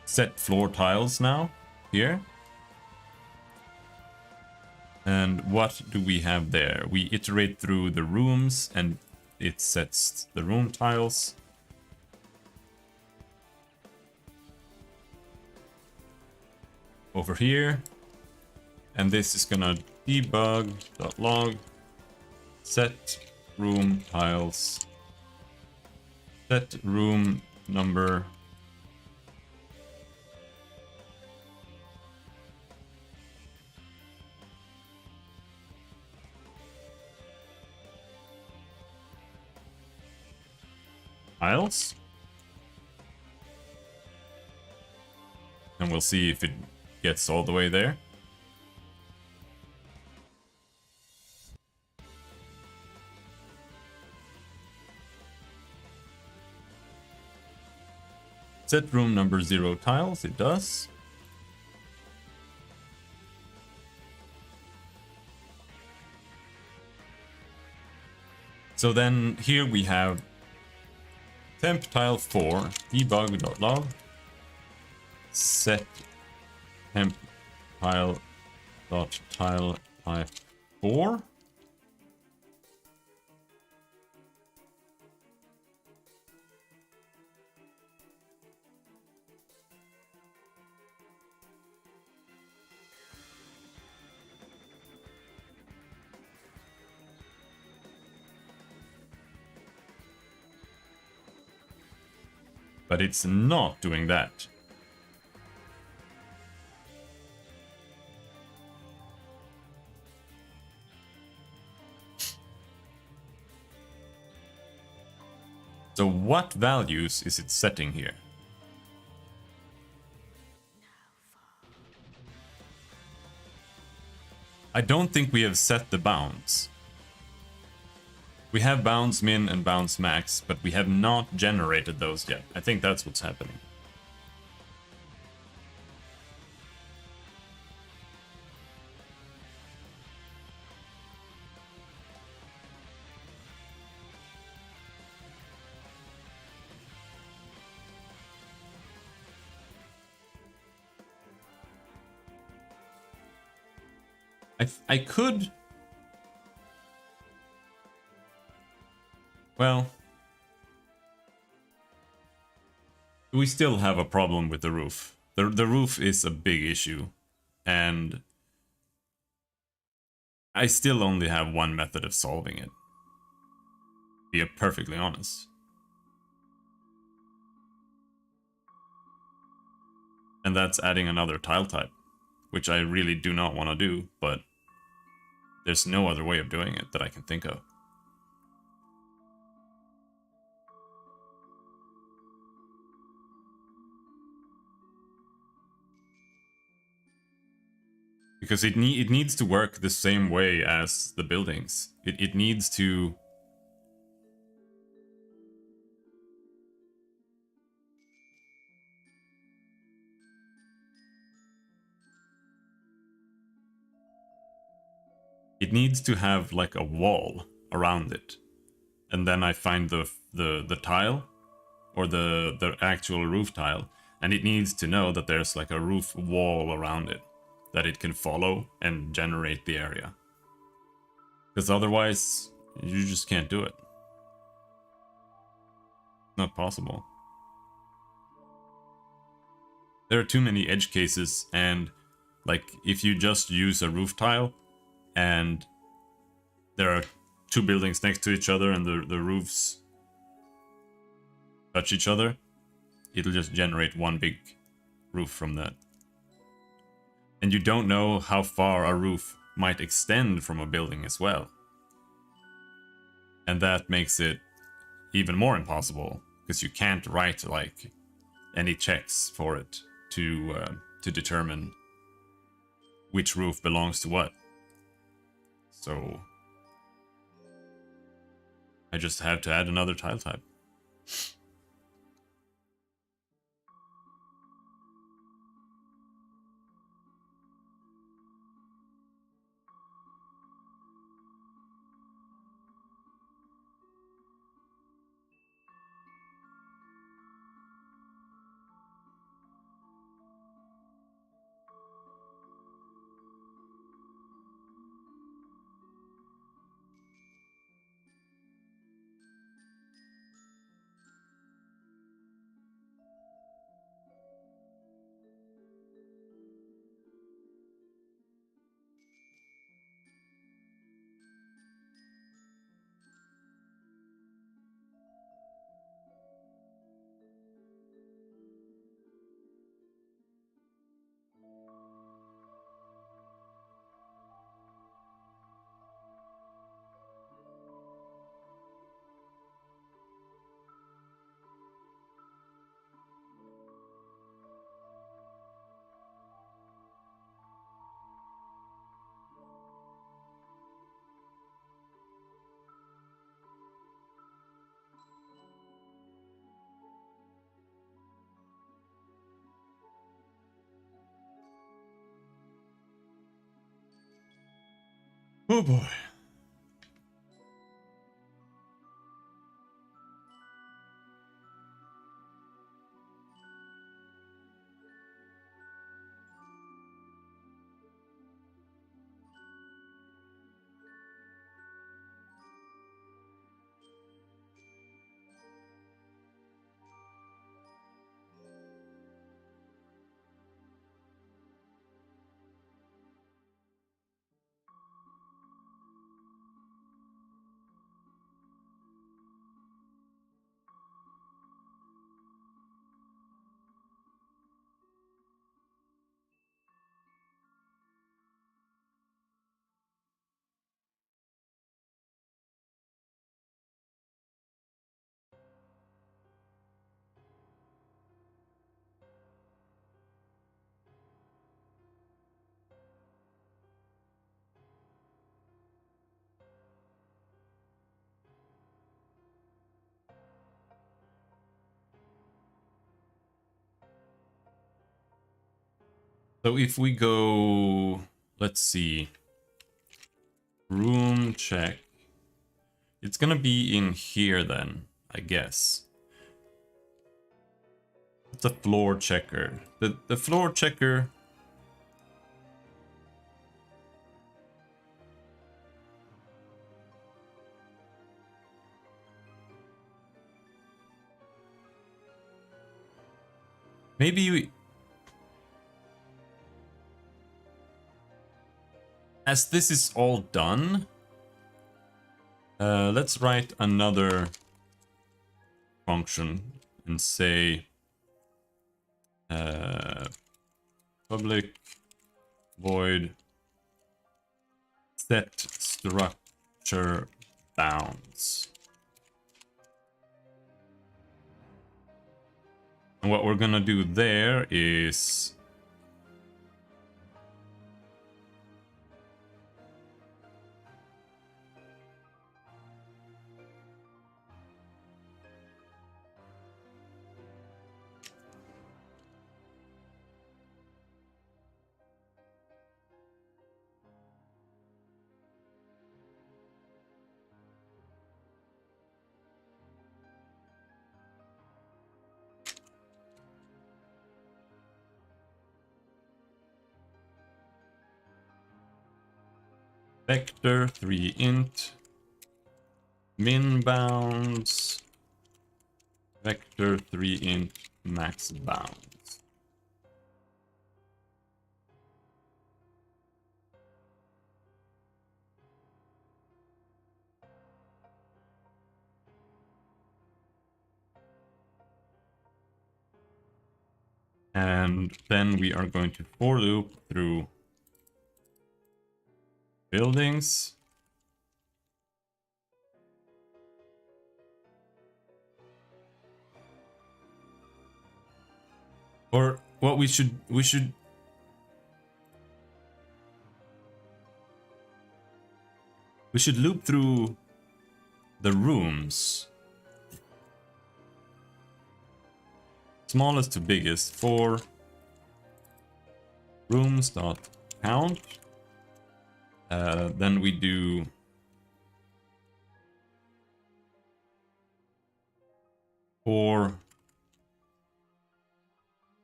set floor tiles now here. And what do we have there? We iterate through the rooms and it sets the room tiles. Over here. And this is gonna debug.log set room tiles, set room number tiles, and we'll see if it gets all the way there. Set room number 0 tiles, it does. So then here we have temp tile 4 debug.log set temp tile dot tile type 4. But it's not doing that. So what values is it setting here? I don't think we have set the bounds. We have bounds min and bounds max, but we have not generated those yet. I think that's what's happening. I could... Well... We still have a problem with the roof. The roof is a big issue. And... I still only have one method of solving it. To be perfectly honest. And that's adding another tile type. Which I really do not want to do, but... There's no other way of doing it that I can think of. Because it needs to work the same way as the buildings. It needs to... It needs to have like a wall around it. And then I find the tile, or the actual roof tile, and it needs to know that there's like a roof wall around it that it can follow and generate the area. Because otherwise, you just can't do it. Not possible. There are too many edge cases, and like if you just use a roof tile and there are two buildings next to each other and the roofs touch each other, it'll just generate one big roof from that. And you don't know how far a roof might extend from a building as well. And that makes it even more impossible, because you can't write like any checks for it to determine which roof belongs to what. So I just have to add another tile type. Oh boy. So if we go, let's see, room check, it's gonna be in here then, I guess. It's a floor checker. The floor checker. Maybe we, as this is all done, let's write another function and say public void set structure bounds. And what we're gonna do there is vector 3 int min bounds vector 3 int max bounds. And then we are going to for loop through buildings. Or what we should loop through the rooms. Smallest to biggest for rooms dot count. Then we do for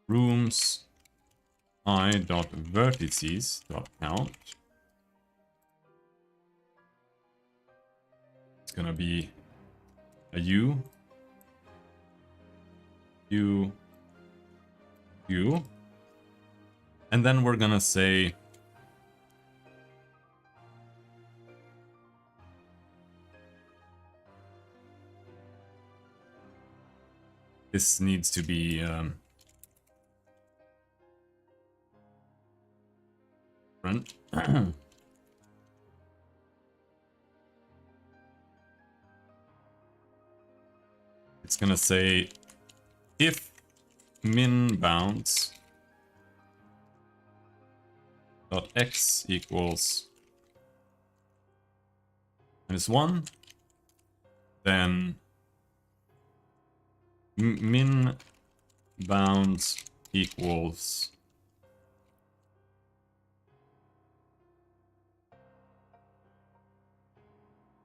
rooms I dot vertices dot count. It's gonna be a U, U, U, and then we're gonna say this needs to be front. It's gonna say if min bounds dot x equals -1, then min bounds equals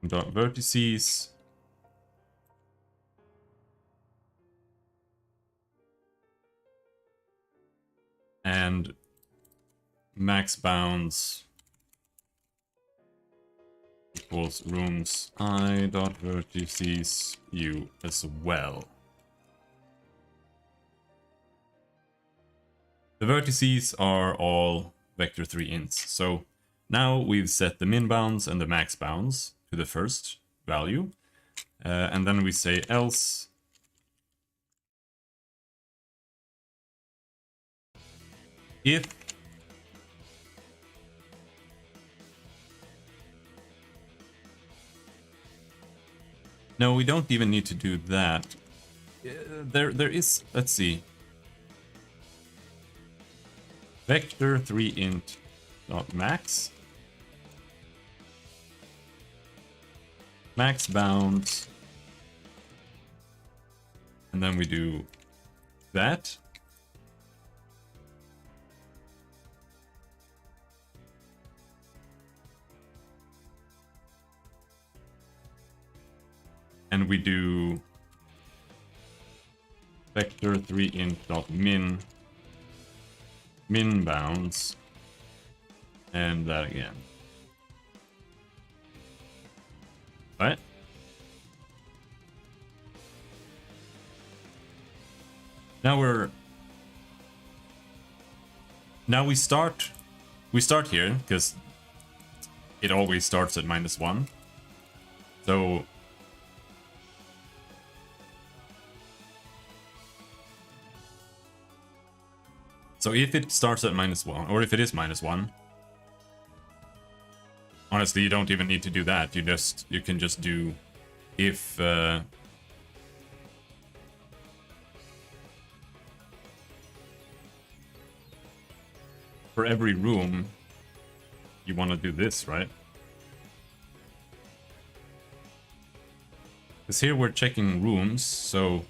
dot vertices. And max bounds equals rooms I dot vertices u as well. The vertices are all vector 3 ints. So now we've set the min bounds and the max bounds to the first value. And then we say else if no, we don't even need to do that. There is, let's see. Vector 3 int dot max. Max bounds. And then we do that. And we do vector 3 int dot min bounds, and that again. Right? Now we start here because it always starts at -1. So if it starts at -1, or if it is -1, honestly, you don't even need to do that. You can just do if for every room you want to do this, right? Because here we're checking rooms, so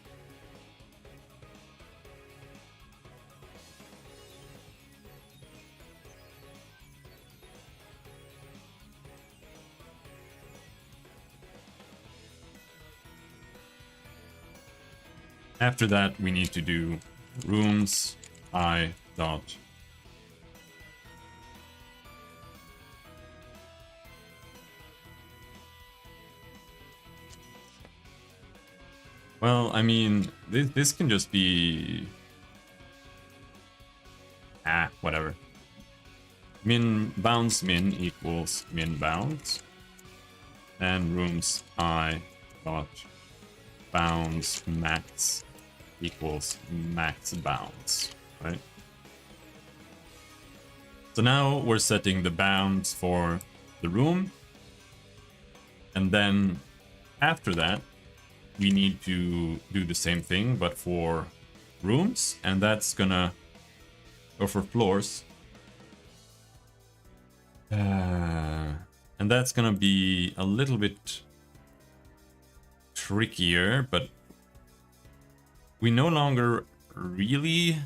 after that, we need to do rooms I dot. Well, I mean, this can just be whatever. Min bounds min equals min bounds, and rooms I dot bounds max equals max bounds, right? So now we're setting the bounds for the room, and then after that we need to do the same thing but for rooms, and that's gonna go for floors, and that's gonna be a little bit trickier, but we no longer really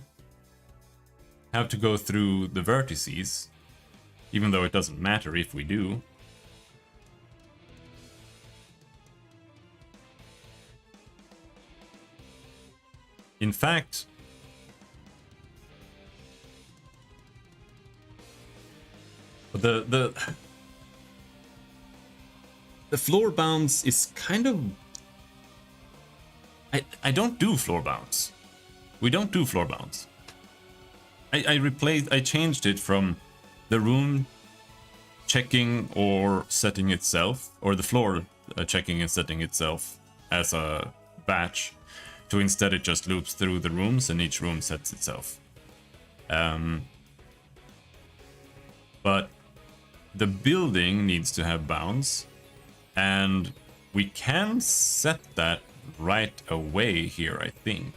have to go through the vertices, even though it doesn't matter if we do. In fact, the floor bounds is kind of... I don't do floor bounds. We don't do floor bounds. I changed it from the room checking or setting itself, or the floor checking and setting itself as a batch, to instead it just loops through the rooms and each room sets itself. But the building needs to have bounds, and we can set that right away here, I think.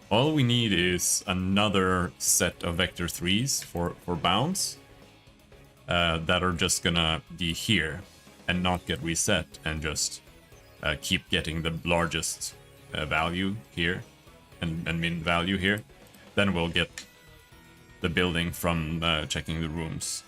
All we need is another set of vector 3s for bounds that are just gonna be here and not get reset, and just keep getting the largest value here and min value here. Then we'll get the building from checking the rooms.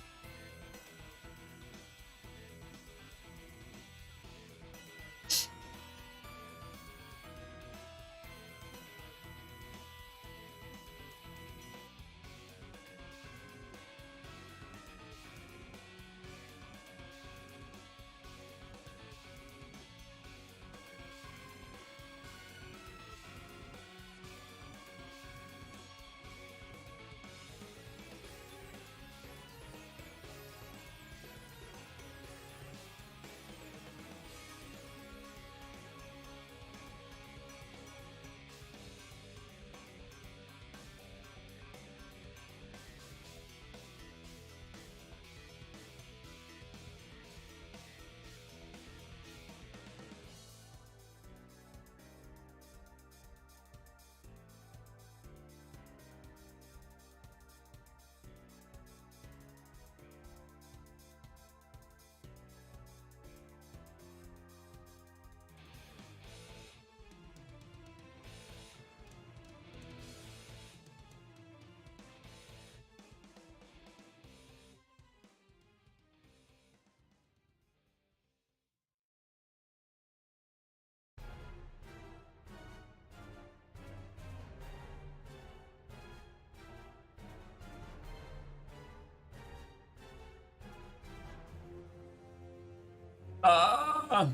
Ah!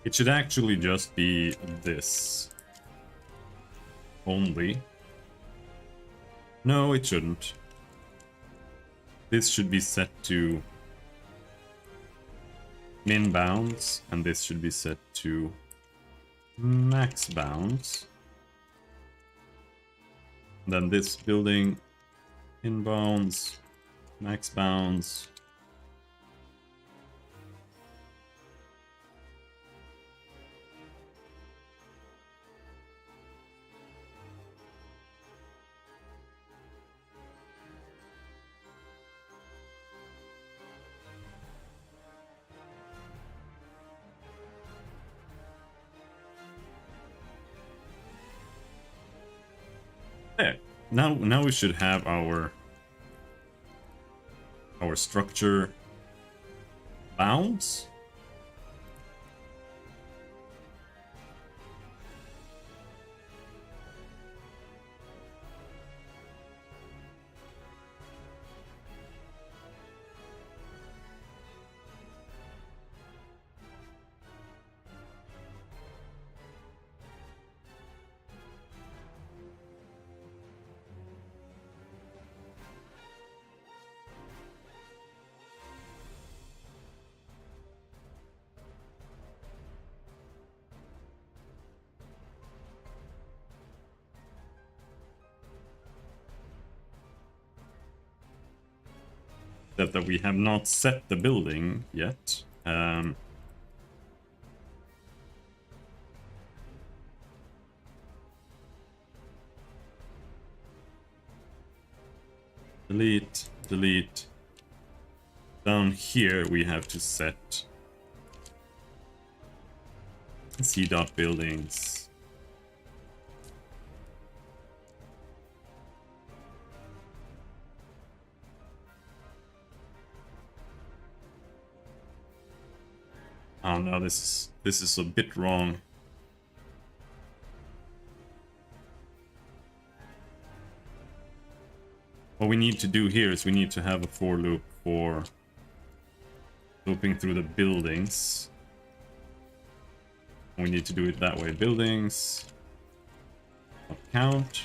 It should actually just be this. Only. No, it shouldn't. This should be set to min bounds, and this should be set to max bounds. Then this building in bounds, max bounds. There. Now we should have our structure bounds. That we have not set the building yet. Delete, delete. Down here we have to set c.buildings. Oh no, this is a bit wrong. What we need to do here is we need to have a for loop for looping through the buildings. We need to do it that way. Buildings, count.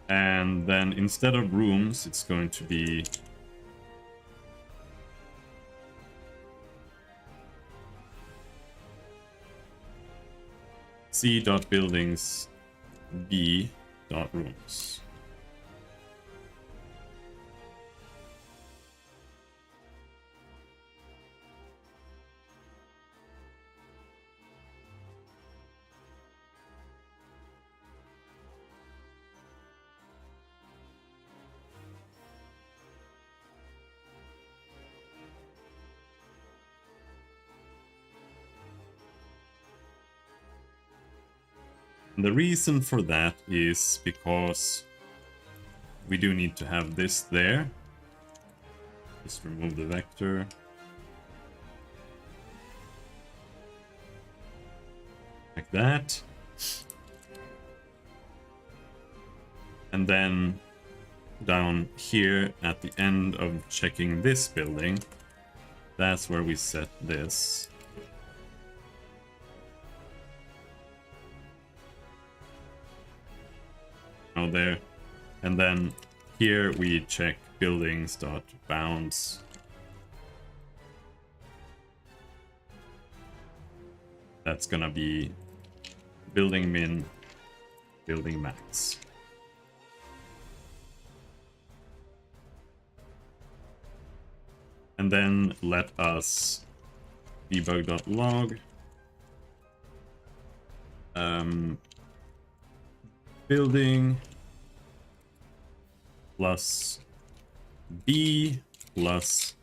And then instead of rooms, it's going to be c.buildings b.rooms. And the reason for that is because we do need to have this there. Just remove the vector. Like that. And then down here at the end of checking this building, that's where we set this. Oh, there. And then here we check buildings.bounds. That's gonna be building min, building max. And then let us debug.log building plus b plus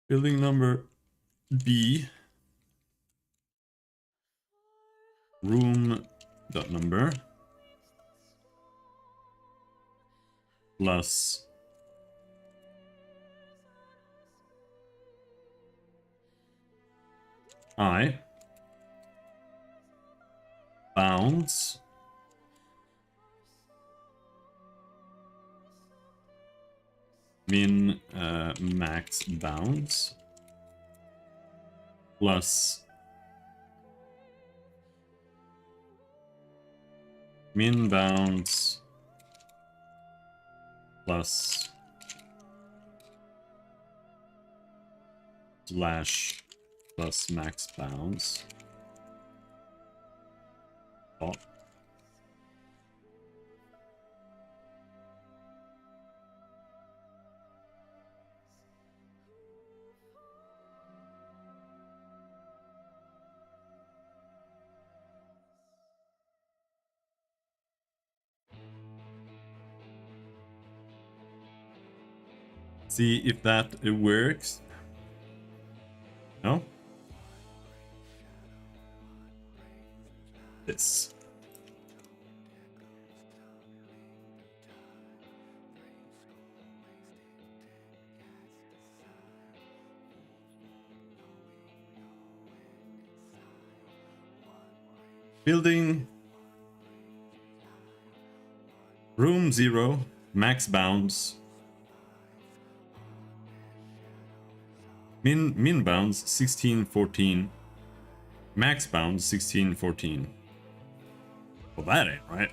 building number b room dot number plus I bounds min max bounds plus min bounds plus slash plus max bounds. Oh. See if that works. No? This. Building room 0 max bounds min bounds 1614 max bounds 1614. Well, that ain't right.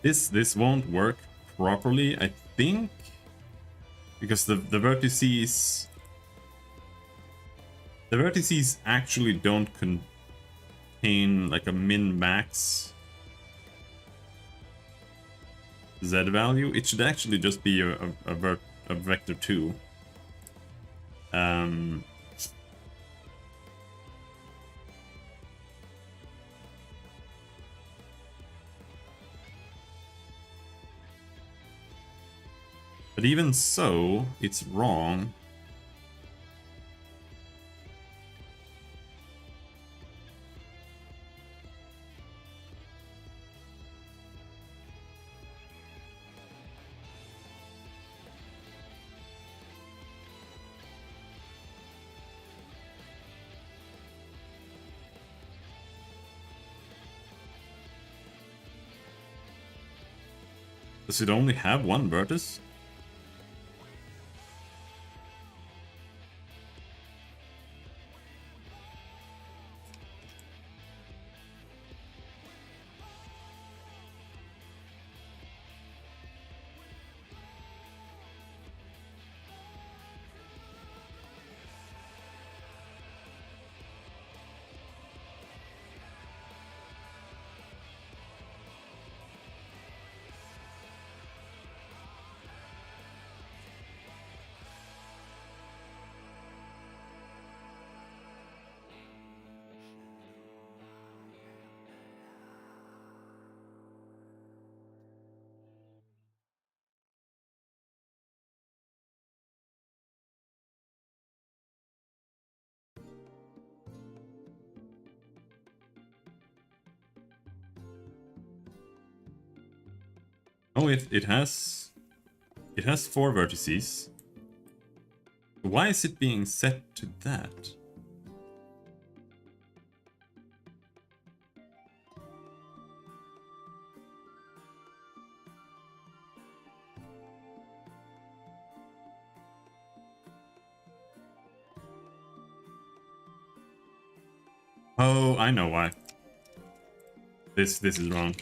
This won't work properly, I think, because the vertices actually don't contain like a min-max Z value. It should actually just be a vector 2. But even so, it's wrong. Does it only have one vertex? Oh, it has 4 vertices. Why is it being set to that? Oh, I know why. This is wrong.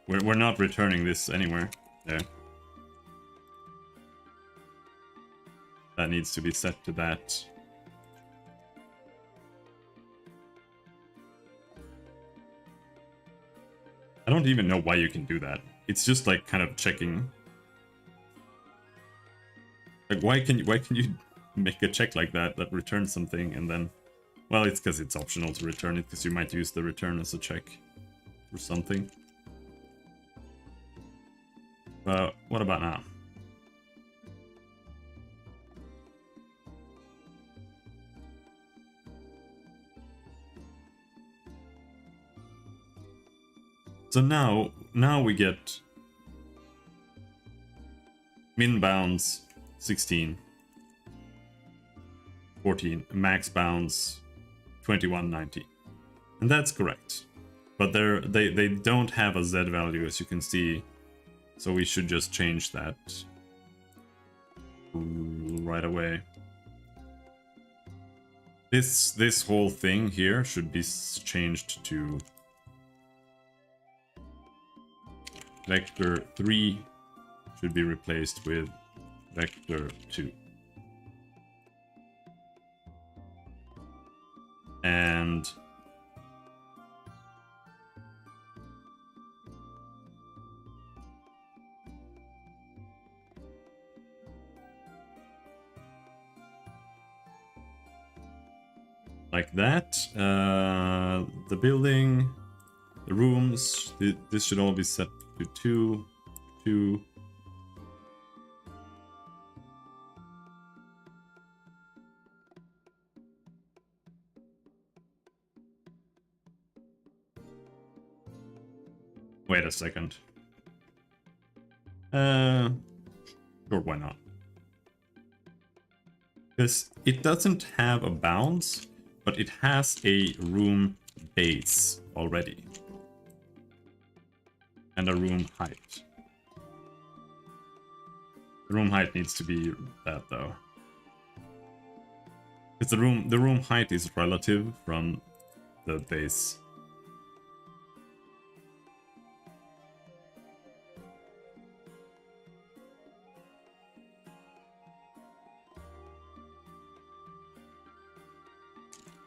We're not returning this anywhere. There. That needs to be set to that. I don't even know why you can do that. It's just like kind of checking. Like why can you make a check like that returns something and then, well, it's because it's optional to return it because you might use the return as a check or something. But what about now? So now we get min bounds 16, 14, max bounds 2190, and that's correct. But they don't have a Z value, as you can see, so we should just change that right away. This whole thing here should be changed to vector 3 should be replaced with vector 2. And like that. The building, the rooms, this should all be set to 2, 2. Wait a second. Sure, why not? Because it doesn't have a bounds, but it has a room base already. And a room height. The room height needs to be that though. Because the room height is relative from the base.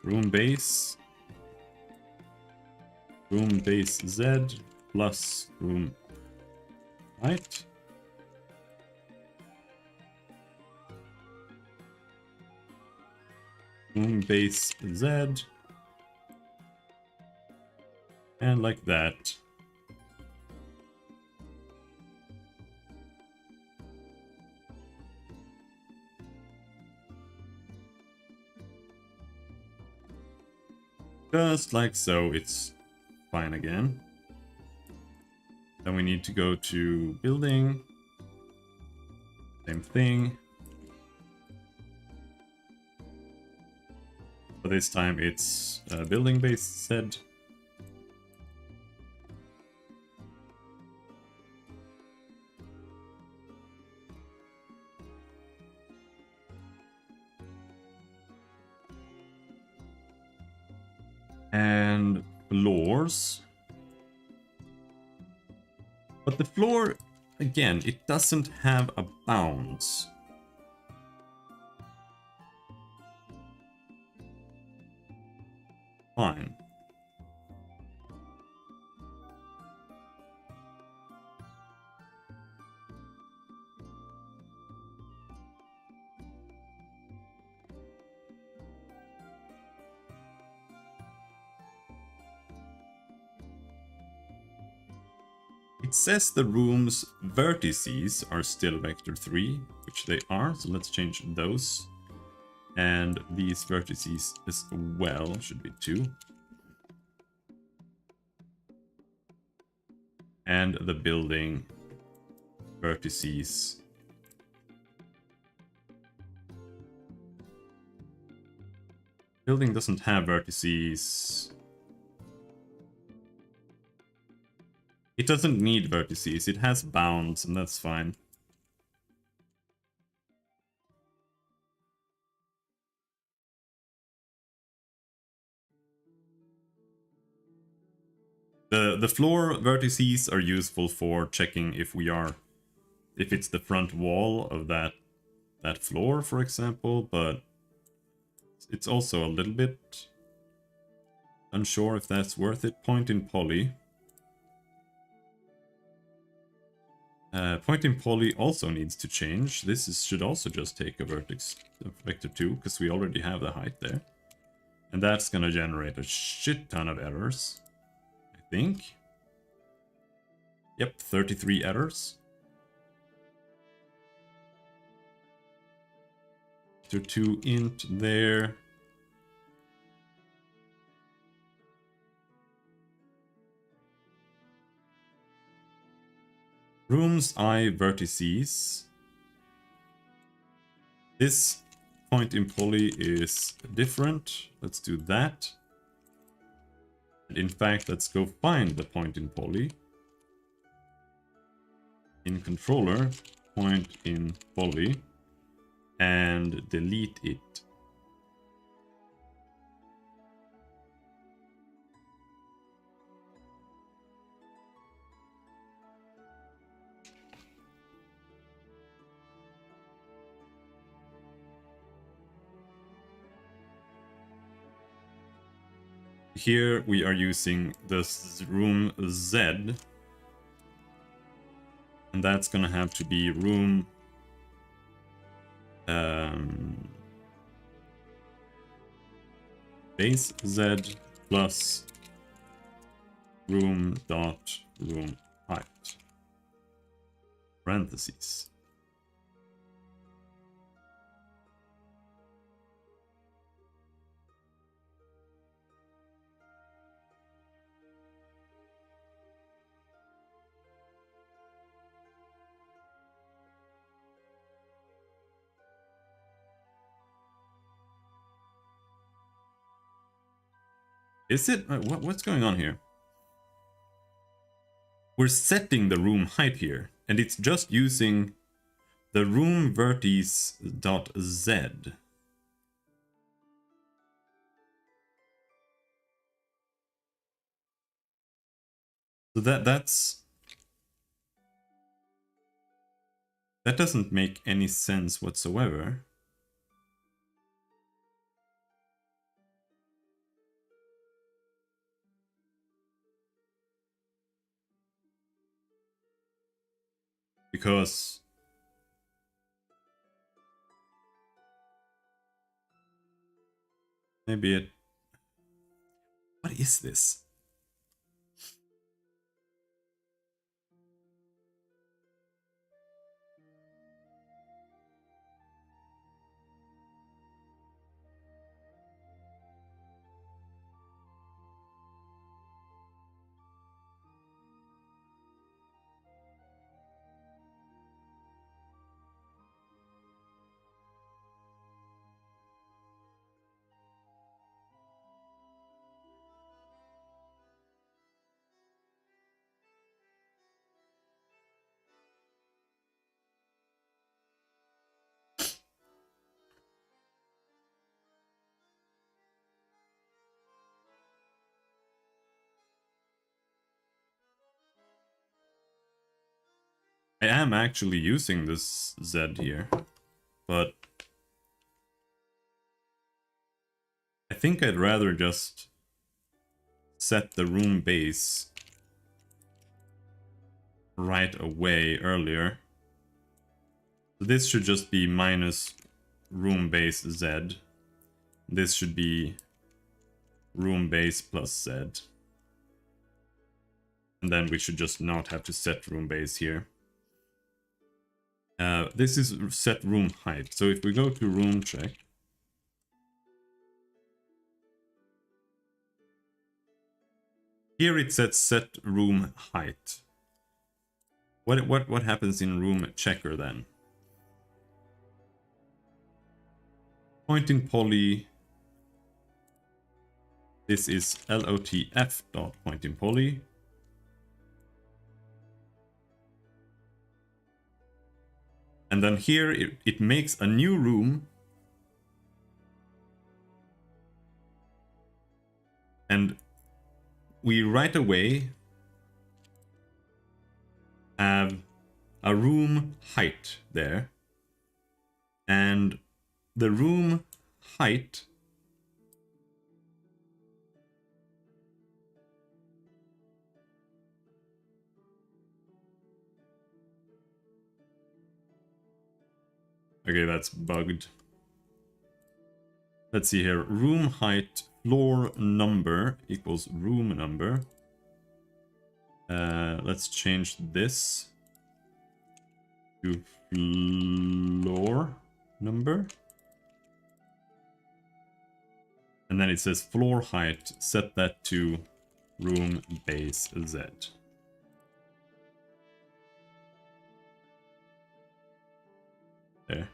room base Z plus room height. Room base Z. And like that. Just like so, it's fine again. Then we need to go to building. Same thing. But this time it's building base Z. And floors. But the floor, again, it doesn't have a bounds. Fine. It says the room's vertices are still vector 3, which they are, so let's change those. And these vertices as well should be 2. And the building vertices. Building doesn't have vertices. It doesn't need vertices, it has bounds, and that's fine. The floor vertices are useful for checking if it's the front wall of that floor, for example, but it's also a little bit unsure if that's worth it. Point in poly. Point in poly also needs to change. Should also just take a vertex vector 2, because we already have the height there. And that's gonna generate a shit ton of errors. I think. Yep, 33 errors. Vector 2 int there. Rooms I vertices. This point in poly is different. Let's do that. And in fact, let's go find the point in poly. In controller, point in poly, and delete it. Here we are using this room Z, and that's gonna have to be room base Z plus room height parentheses. Is it? What's going on here? We're setting the room height here, and it's just using the room vertice.z. So that doesn't make any sense whatsoever. because maybe it... What is this? I am actually using this Z here, but I think I'd rather just set the room base right away earlier. So this should just be minus room base Z. This should be room base plus Z. And then we should just not have to set room base here. This is set room height. So if we go to room check, here it says set room height. What happens in room checker then? Pointing poly. This is LOTF.pointing poly. And then here it makes a new room. And we right away have a room height there. And the room height okay, that's bugged. Let's see here. Room height floor number equals room number. Let's change this to floor number. And then it says floor height, set that to room base Z. There.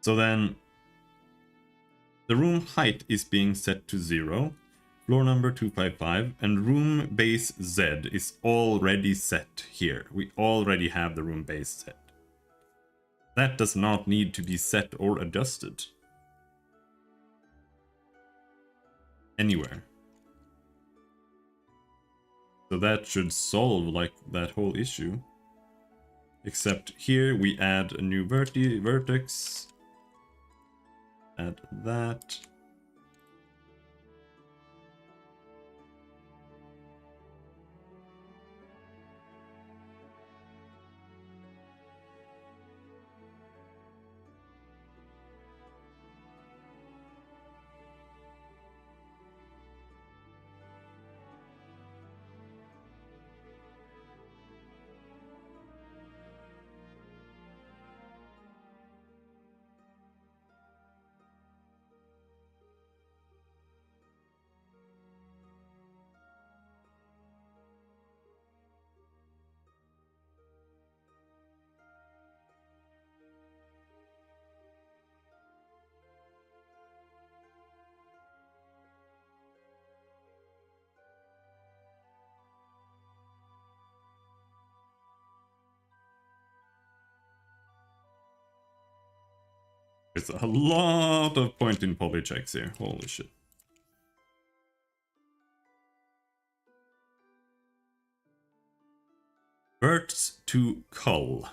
So then the room height is being set to 0, floor number 255, and room base Z is already set here. We already have the room base set. That does not need to be set or adjusted anywhere. So that should solve like that whole issue. Except here we add a new vertex. Add that. There's a lot of point-in poly checks here. Holy shit. Verts to cull.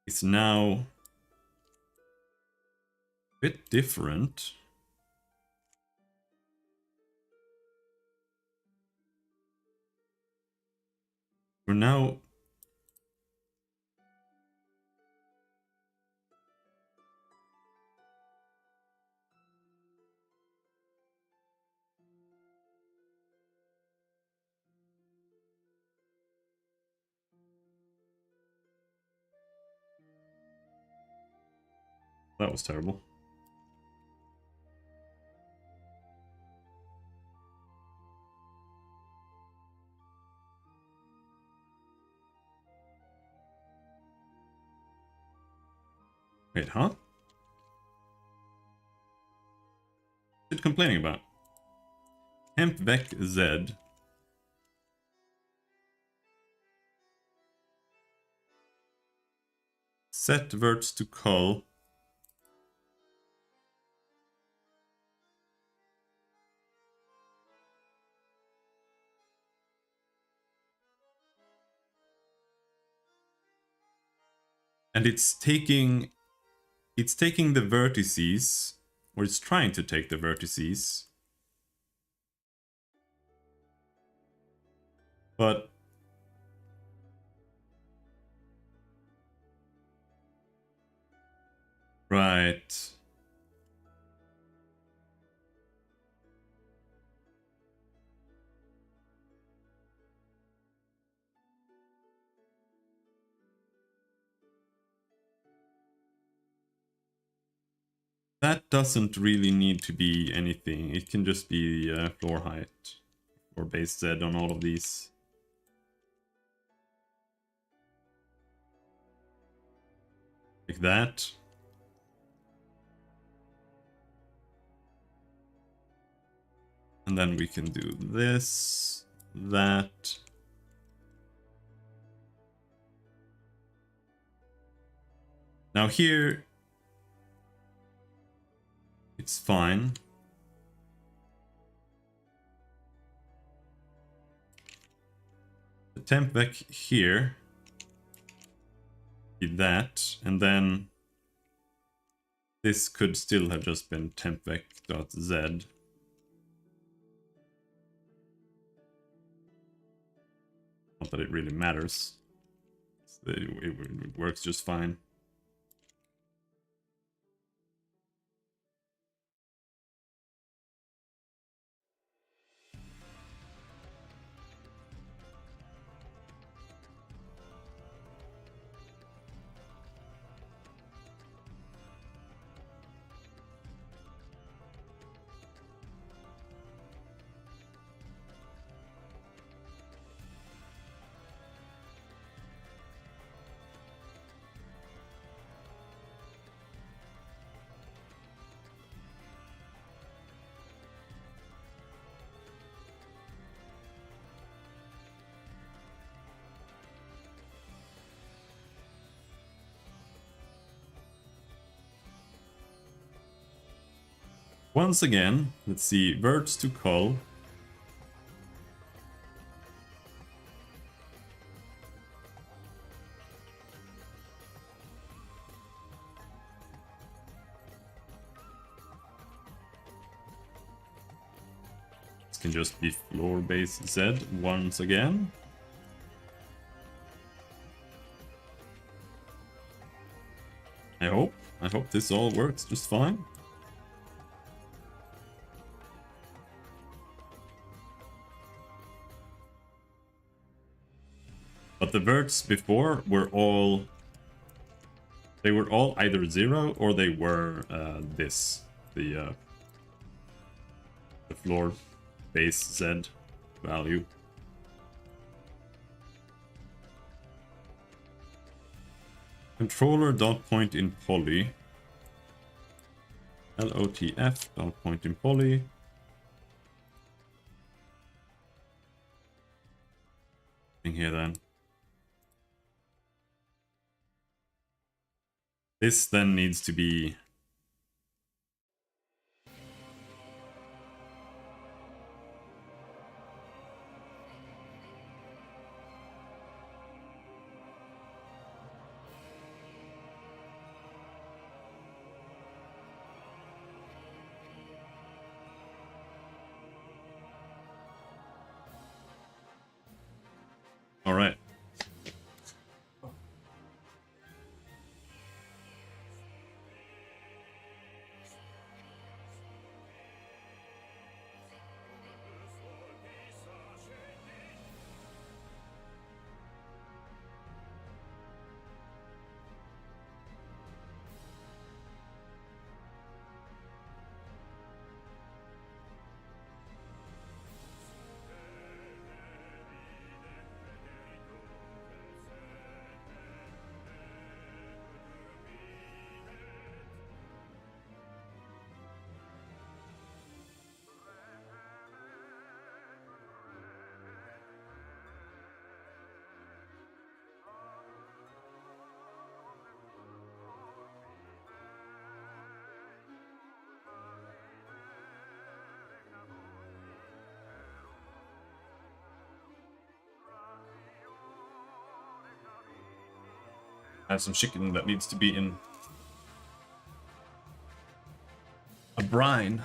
Is now Bit different. We're now... That was terrible. Wait, huh? What's it complaining about? Temp vec Z. Set verts to cull. And it's taking the vertices, or it's trying to take the vertices. But right. That doesn't really need to be anything. It can just be floor height or base Z on all of these. Like that. And then we can do this, that. Now here, it's fine. The temp vec here, be that, and then this could still have just been temp vec.z. Not that it really matters. It works just fine. Once again, let's see, verts to cull. This can just be floor base Z once again. I hope this all works just fine. But the verts before were all... They were all either 0 or they were this. The floor base Z value. Controller dot point in poly. LOTF dot point in poly. Thing here then. This then needs to be All right. I have some chicken that needs to be in a brine.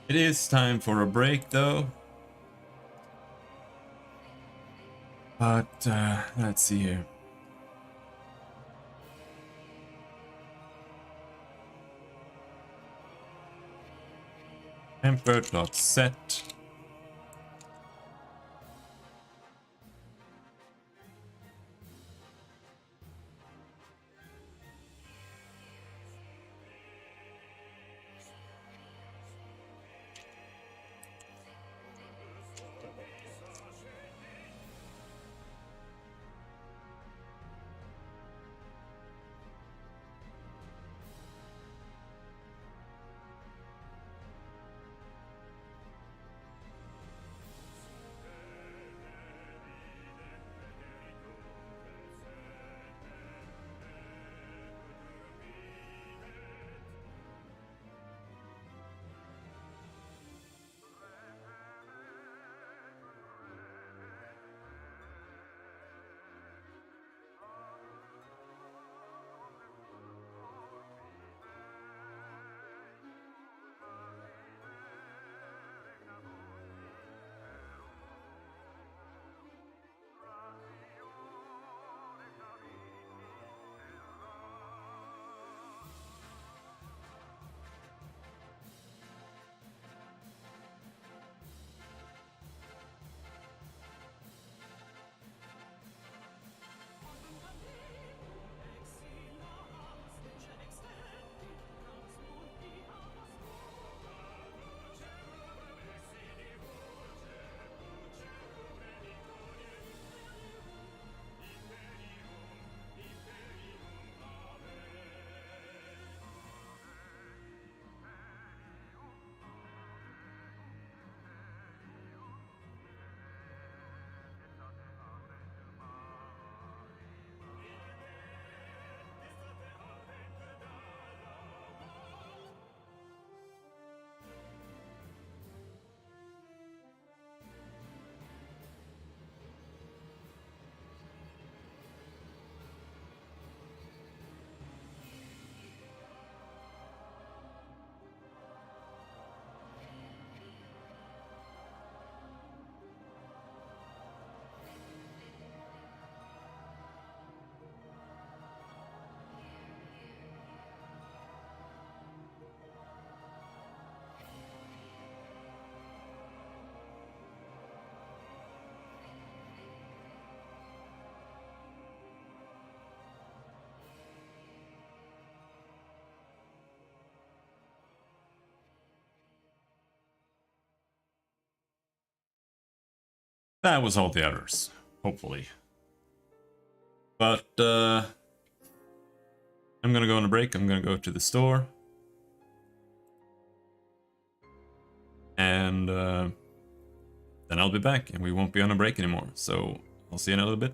It is time for a break, though. But let's see here. Tempered, not set. That was all the others, hopefully. But I'm gonna go on a break. I'm gonna go to the store. And then I'll be back and we won't be on a break anymore. So I'll see you in a little bit.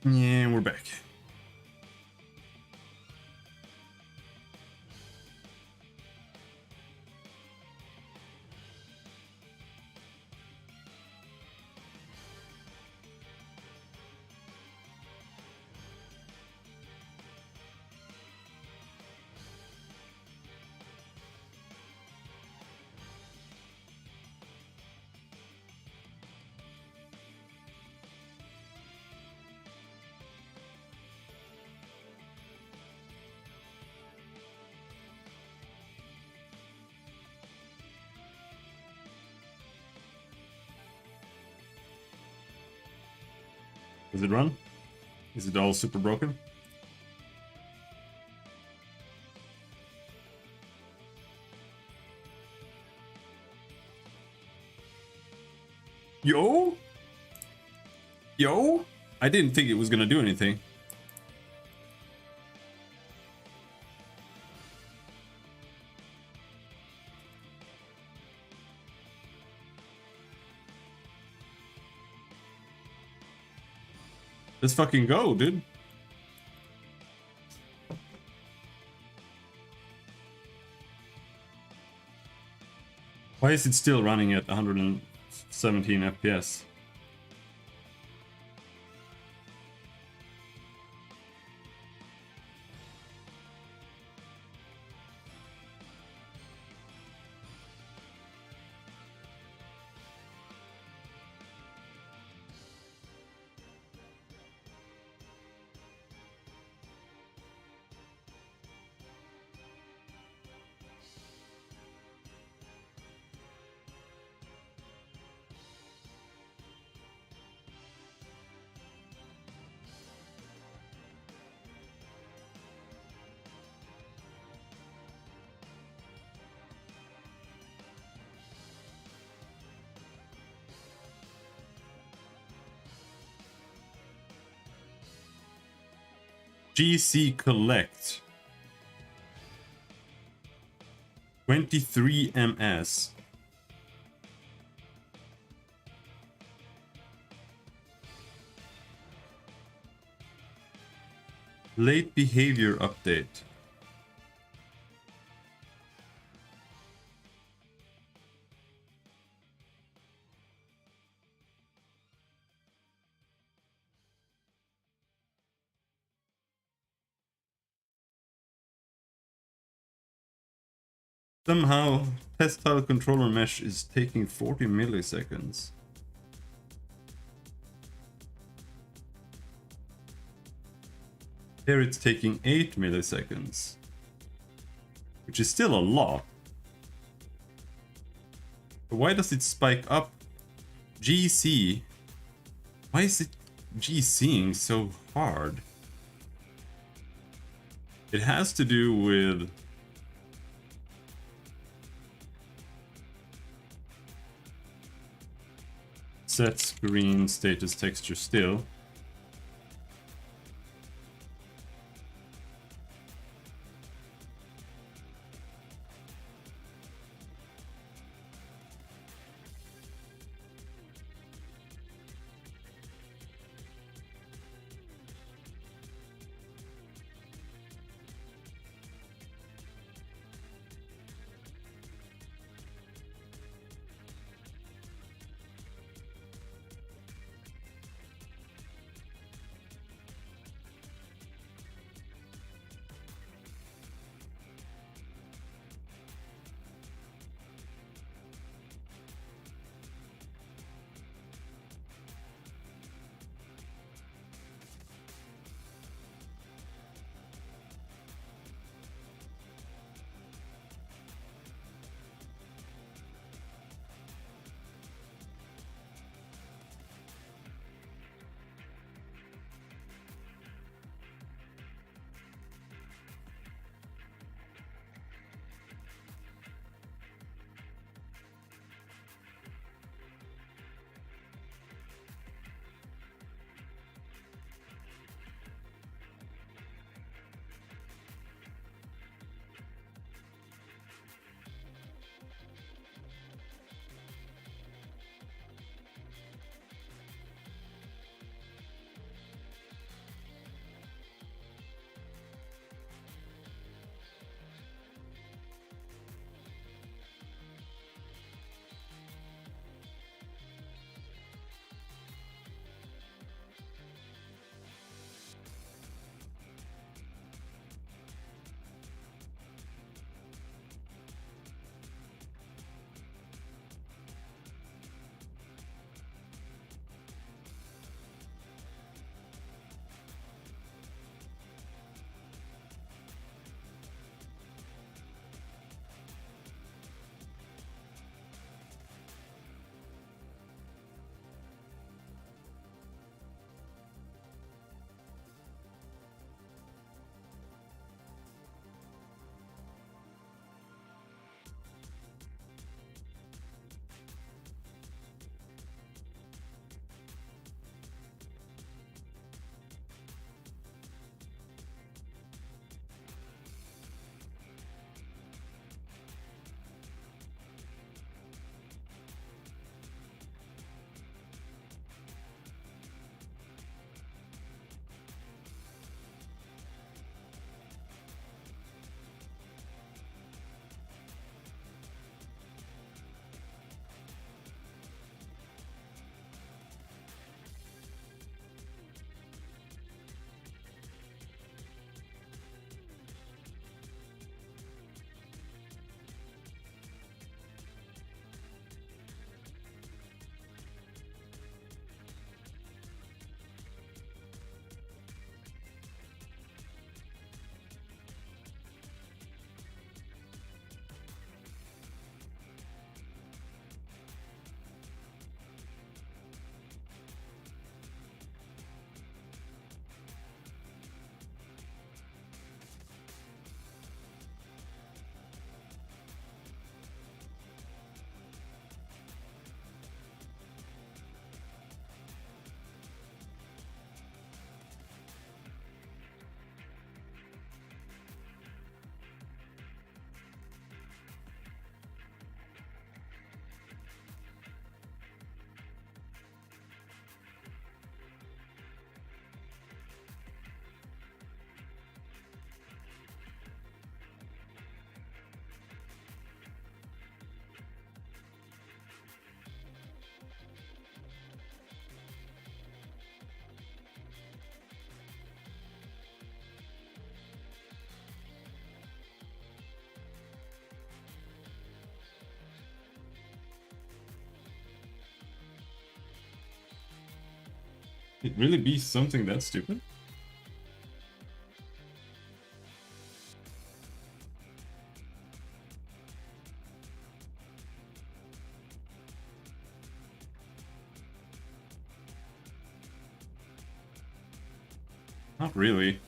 Yeah, we're back. Does it run? Is it all super broken? Yo? Yo? I didn't think it was gonna do anything. Let's fucking go, dude. Why is it still running at 117 FPS? GC collect 23 ms. Late behavior update. Somehow, test tile controller mesh is taking 40 milliseconds. Here it's taking 8 milliseconds. Which is still a lot. But why does it spike up? GC. Why is it GCing so hard? It has to do with set screen status texture still. It really be something that stupid? Not really.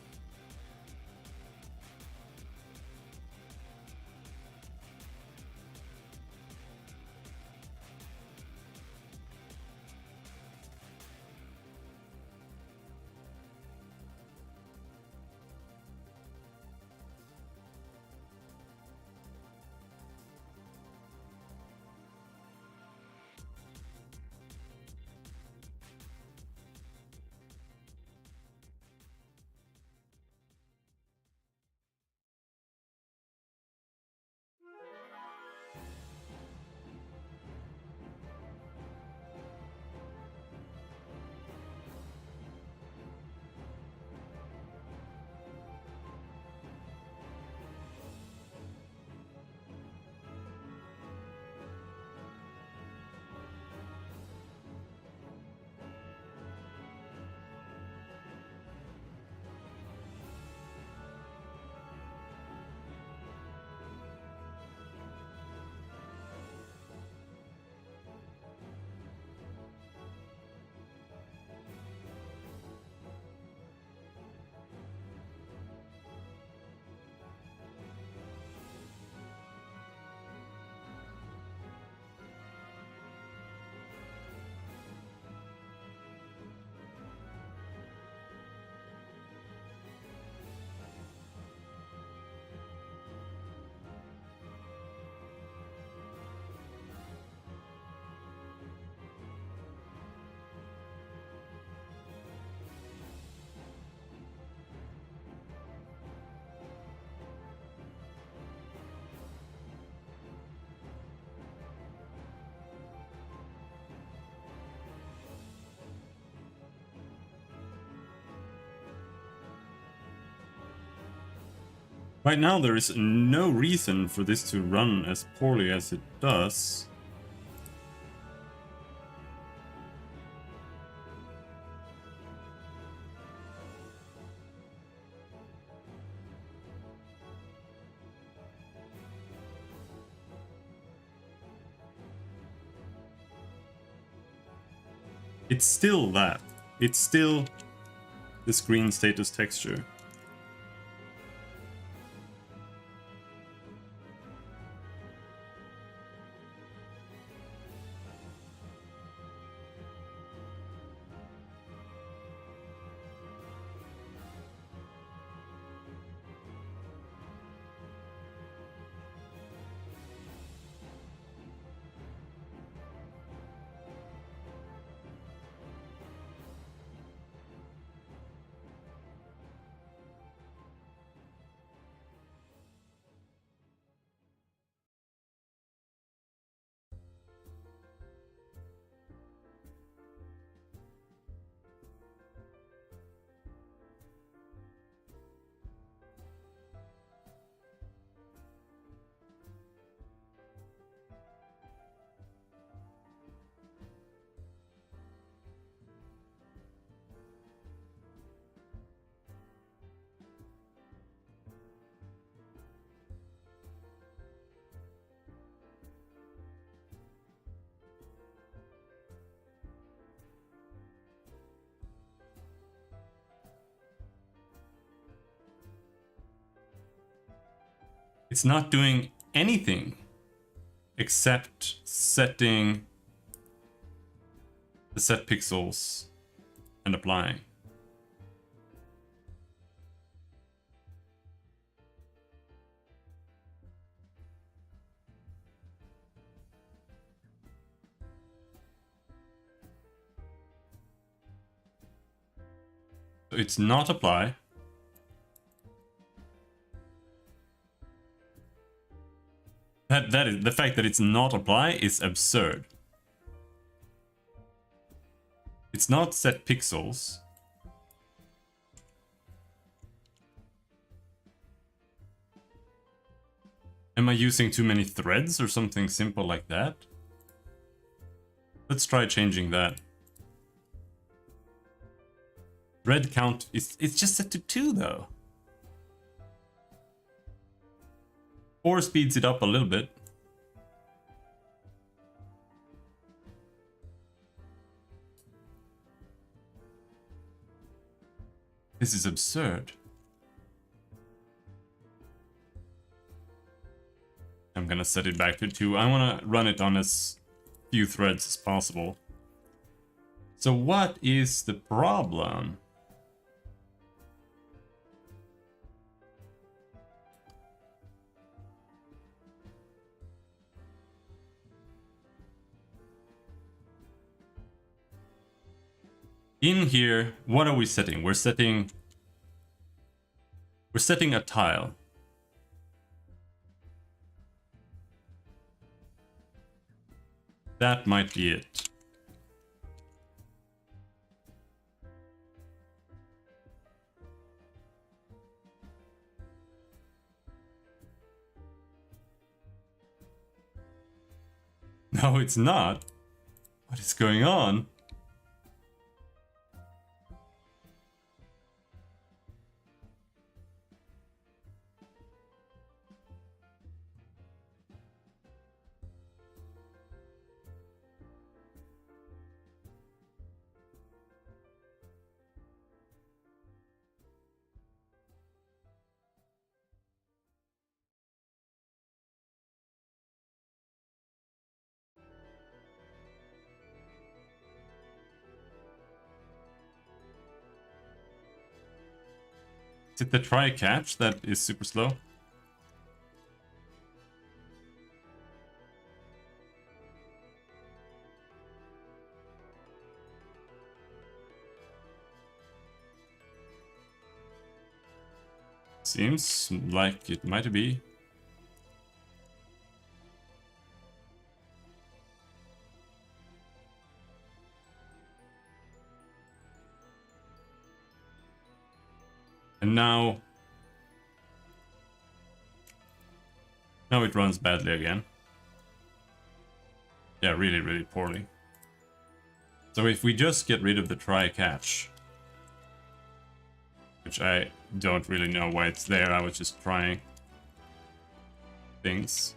Right now there is no reason for this to run as poorly as it does. It's still that. It's still the screen status texture. It's not doing anything except setting the set pixels and applying. So it's not apply. That is the fact that it's not apply is absurd. It's not set pixels. Am I using too many threads or something simple like that? Let's try changing that. Red count is it's just set to 2 though. 4 speeds it up a little bit. This is absurd. I'm gonna set it back to 2. I wanna run it on as few threads as possible. So what is the problem? In here, what are we setting? We're setting a tile. That might be it. No, it's not. What is going on? Is it the try catch that is super slow? Seems like it might be. And now it runs badly again. Yeah, really, really poorly. So if we just get rid of the try catch, which I don't really know why it's there, I was just trying things.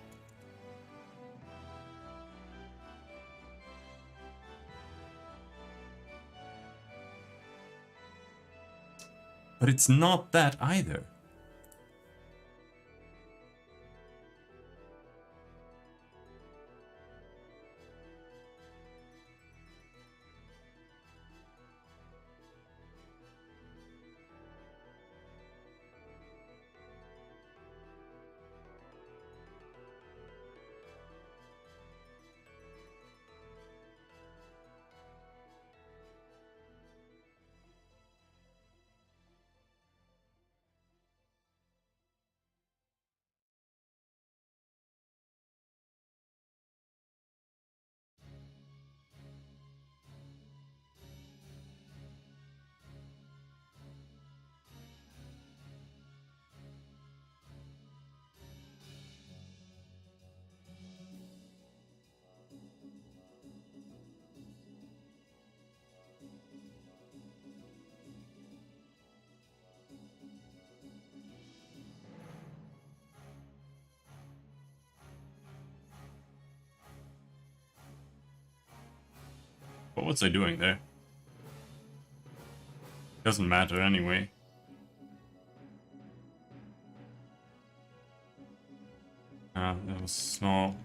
But it's not that either. What was I doing there? Doesn't matter anyway. That was small.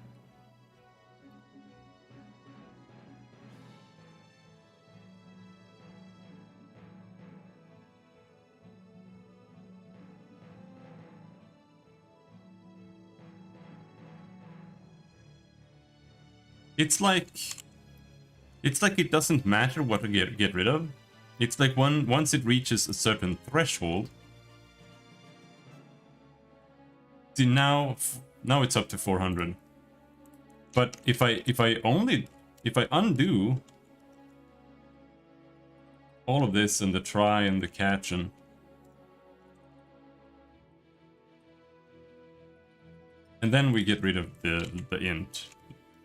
It's like it doesn't matter what to get rid of. It's like once it reaches a certain threshold. See, now it's up to 400. But if I undo all of this and the try and the catch and then we get rid of the int,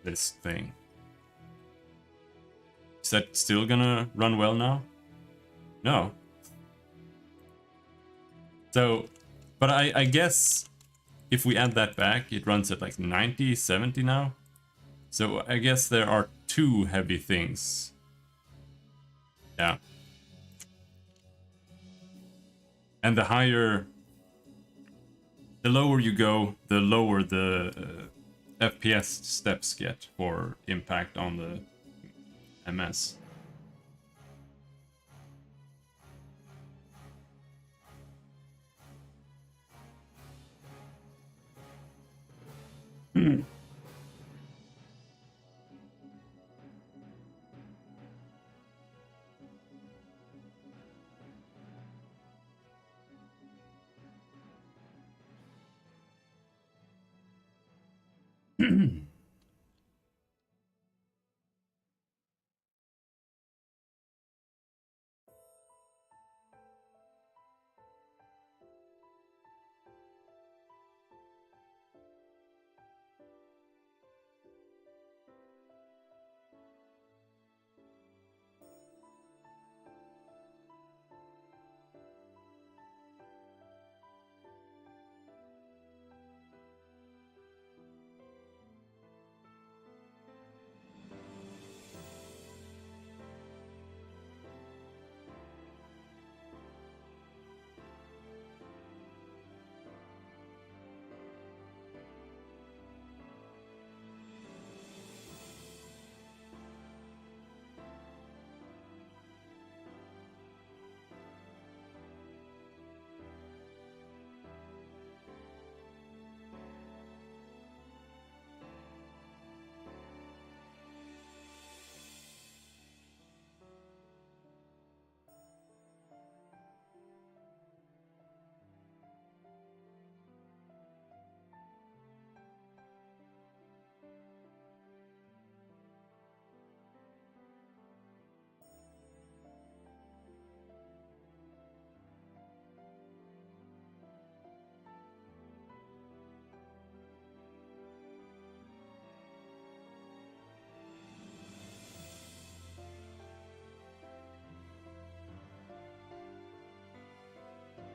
this thing. Is that still gonna run well now? No. So, but I guess if we add that back, it runs at like 90, 70 now. So I guess there are two heavy things. Yeah. And the lower you go, the lower the FPS steps get for impact on the MS.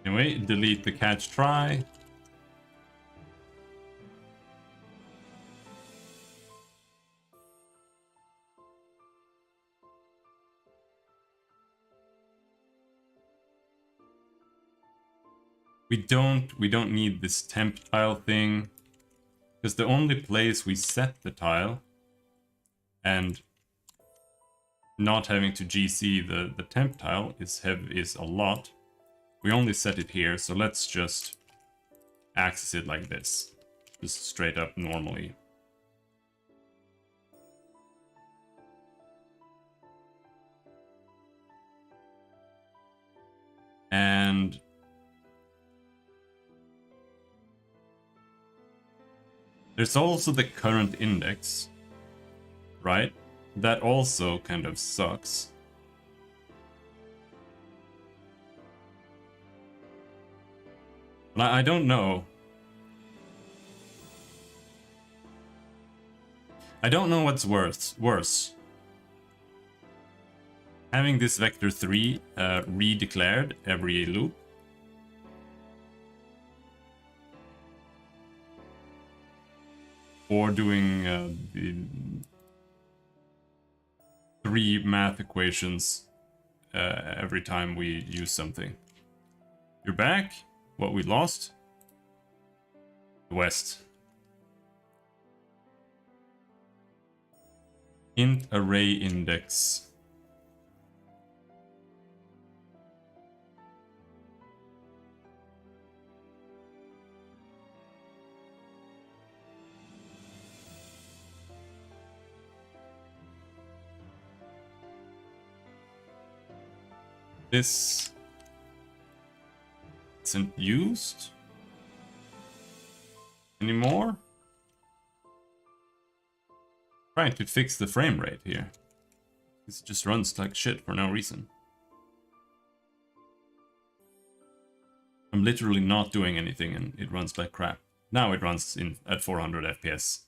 Anyway, delete the catch try. We don't need this temp tile thing, because the only place we set the tile and not having to GC the temp tile is a lot. We only set it here, so let's just access it like this. Just straight up normally. And there's also the current index, right? That also kind of sucks. I don't know. I don't know what's worse. Having this vector 3 re-declared every loop, or doing the 3 math equations every time we use something. You're back? What we lost? The West. Int array index. This isn't used anymore. Trying to fix the frame rate here. This just runs like shit for no reason. I'm literally not doing anything and it runs like crap. Now it runs at 400 FPS.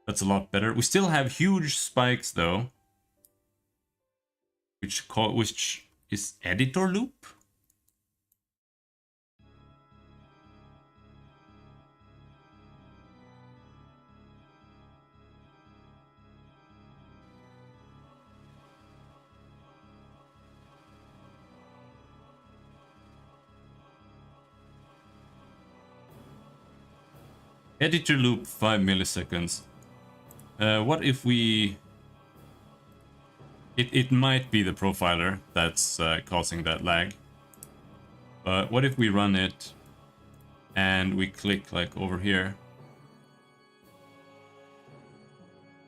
That's a lot better. We still have huge spikes though. which is editor loop. Editor loop 5 milliseconds. What if we... It might be the profiler that's causing that lag. But what if we run it and we click like over here?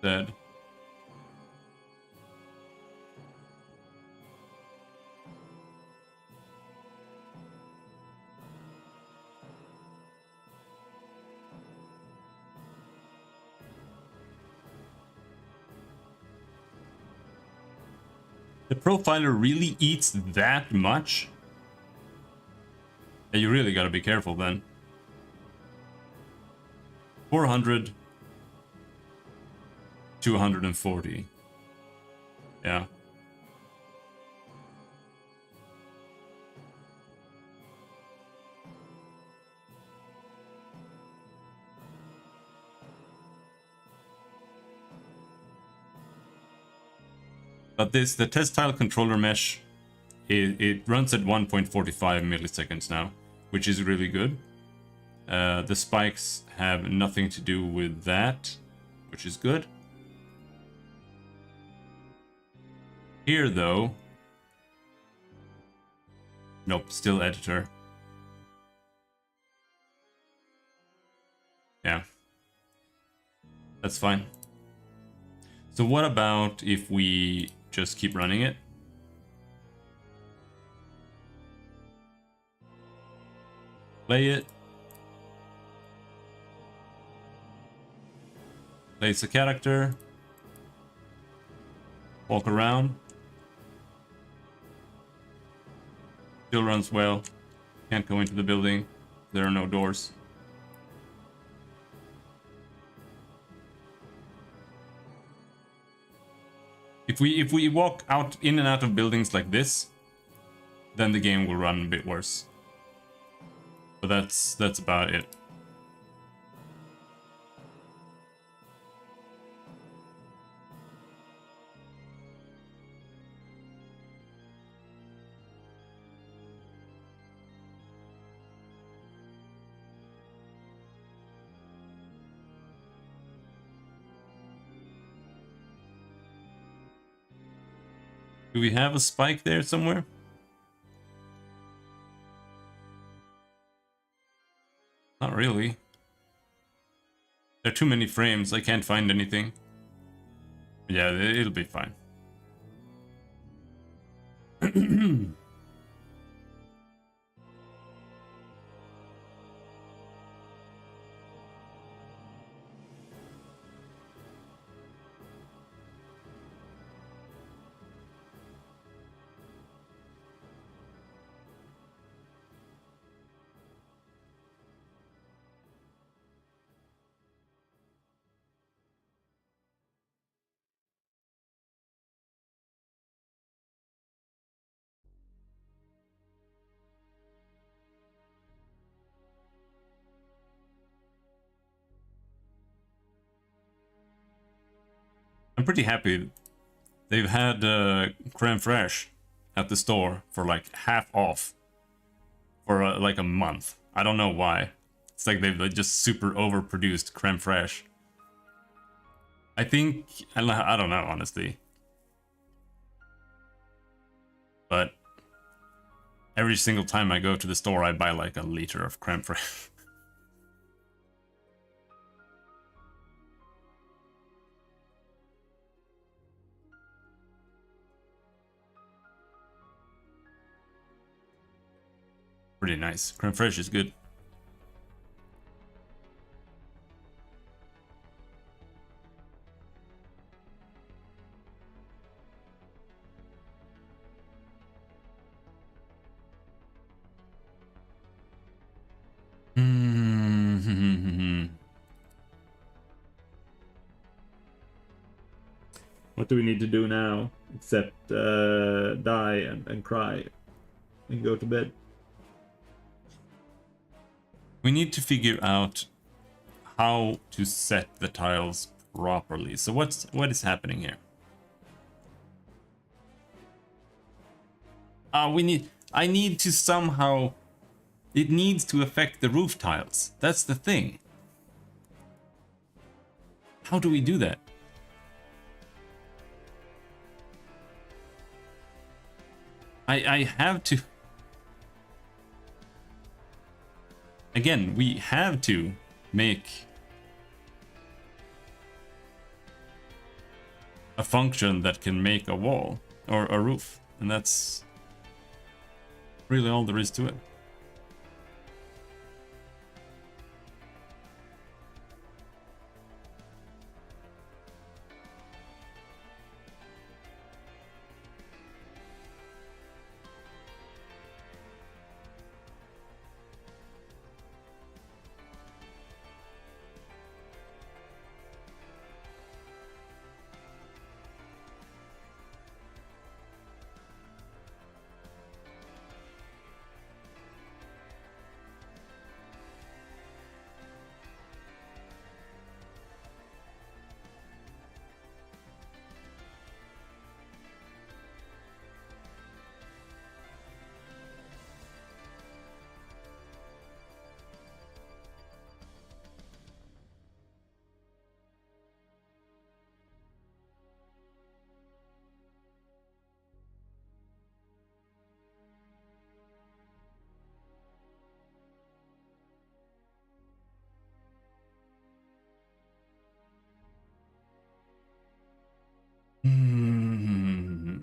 Dead. The profiler really eats that much? Yeah, you really gotta be careful then. 400, 240. Yeah. But the test tile controller mesh, it runs at 1.45 milliseconds now, which is really good. The spikes have nothing to do with that, which is good. Here though, nope, still editor. Yeah, that's fine. So what about if we just keep running it? Play it. Place a character. Walk around. Still runs well. Can't go into the building. There are no doors. If we walk out in and out of buildings like this, then the game will run a bit worse. But that's about it. Do we have a spike there somewhere? Not really. There are too many frames. I can't find anything. Yeah, it'll be fine. I'm pretty happy. They've had creme fraiche at the store for like half off for like a month. I don't know why. It's like they've just super overproduced creme fraiche. I think, I don't know, honestly. But every single time I go to the store, I buy like a liter of creme fraiche. Pretty nice. Creme fraiche is good. What do we need to do now? except die and cry and go to bed. We need to figure out how to set the tiles properly. So what is happening here? I need to somehow, it needs to affect the roof tiles. That's the thing. How do we do that? I have to. Again, we have to make a function that can make a wall or a roof, and that's really all there is to it.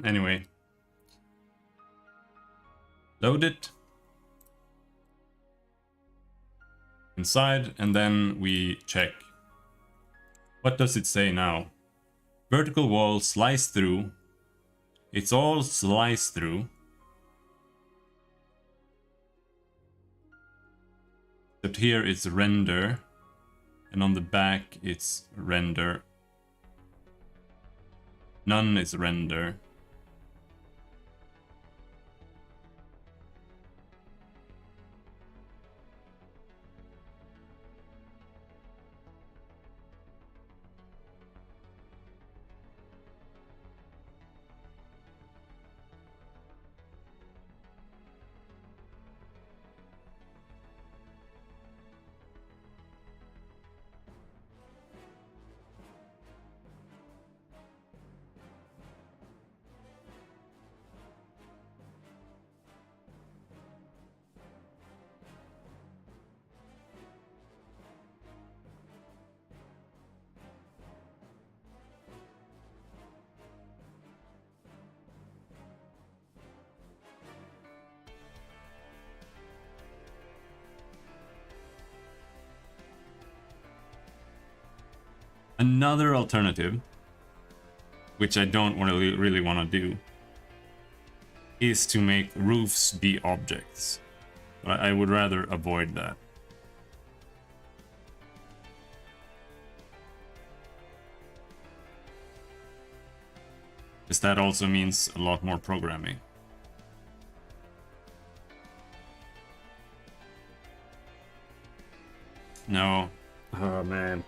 Anyway. Load it. Inside, and then we check. What does it say now? Vertical wall slice through. It's all slice through. Except here it's render. And on the back it's render. None is render. Another alternative, which I don't really want to do, is to make roofs be objects. But I would rather avoid that. Because that also means a lot more programming. No. Oh man.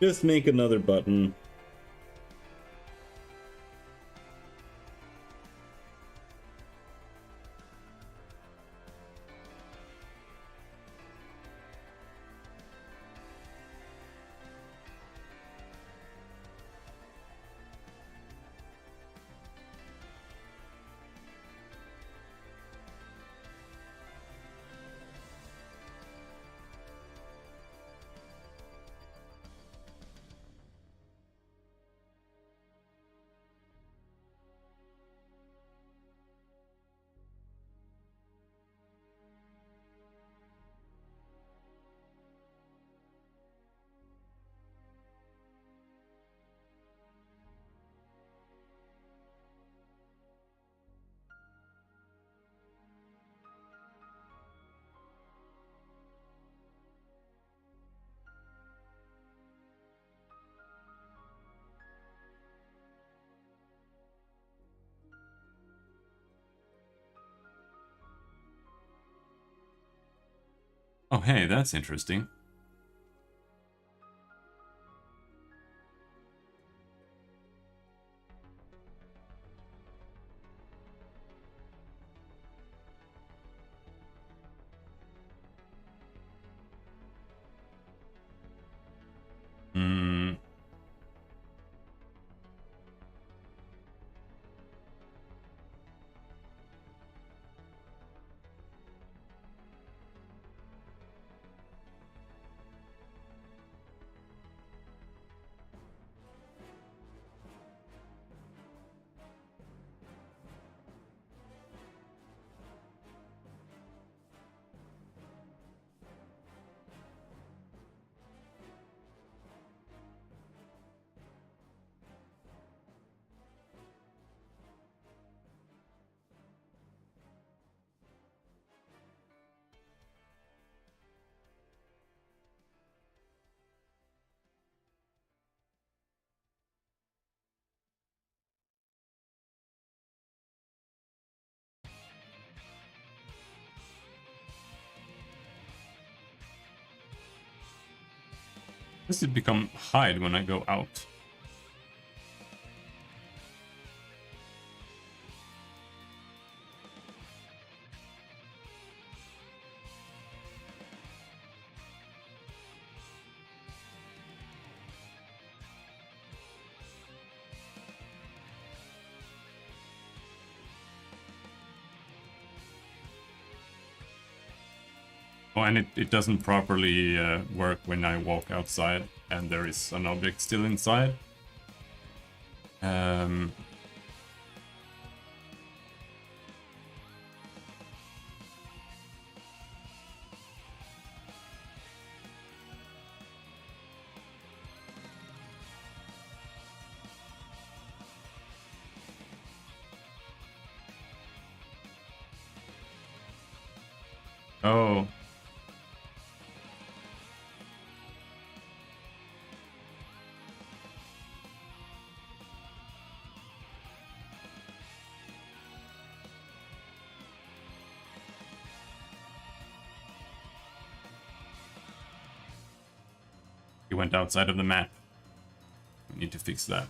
Just make another button. Oh, hey, that's interesting. Hmm. Does it become hide when I go out? Oh, and it doesn't properly work when I walk outside and there is an object still inside. Um, oh, he went outside of the map. We need to fix that.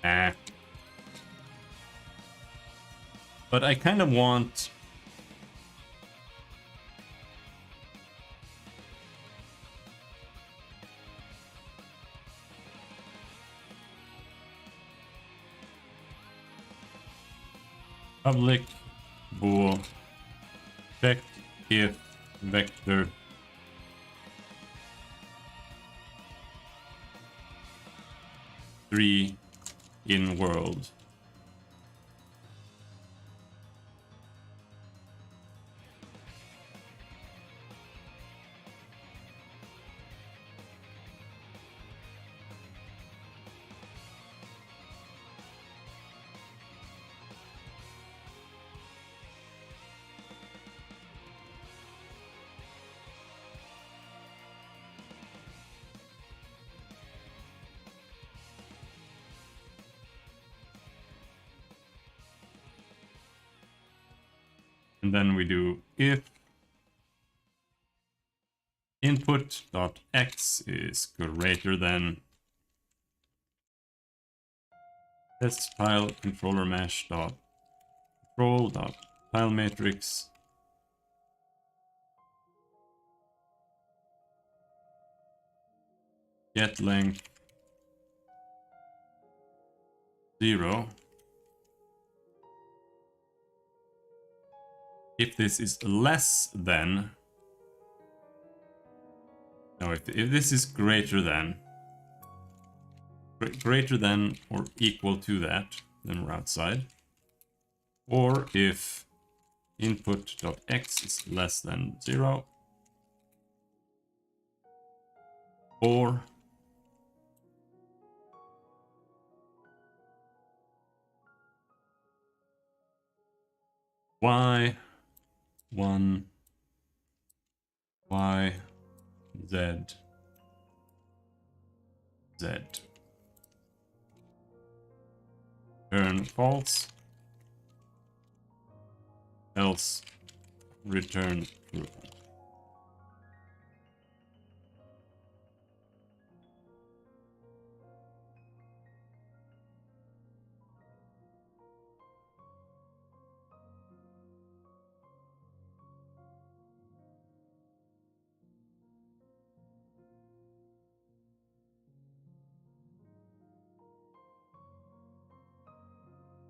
Ah. But I kind of want... public bool check if vector three in world. And then we do if input.x is greater than test tile controller mesh dot control dot tile matrix get length 0. If this is less than, no, if this is greater than, greater than or equal to that, then we're outside. Or if input.x is less than 0, or y1, y, z, z. Return false, else return true.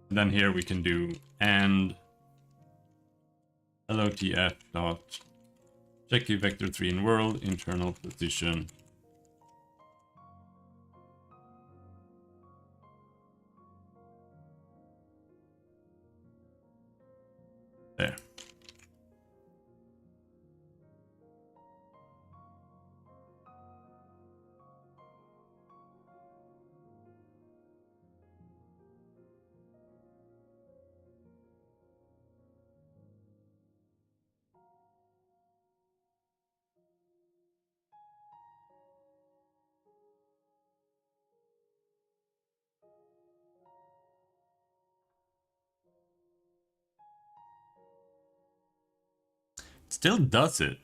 And then here we can do and lotf dot check if vector3 in world internal position. There. Still does it.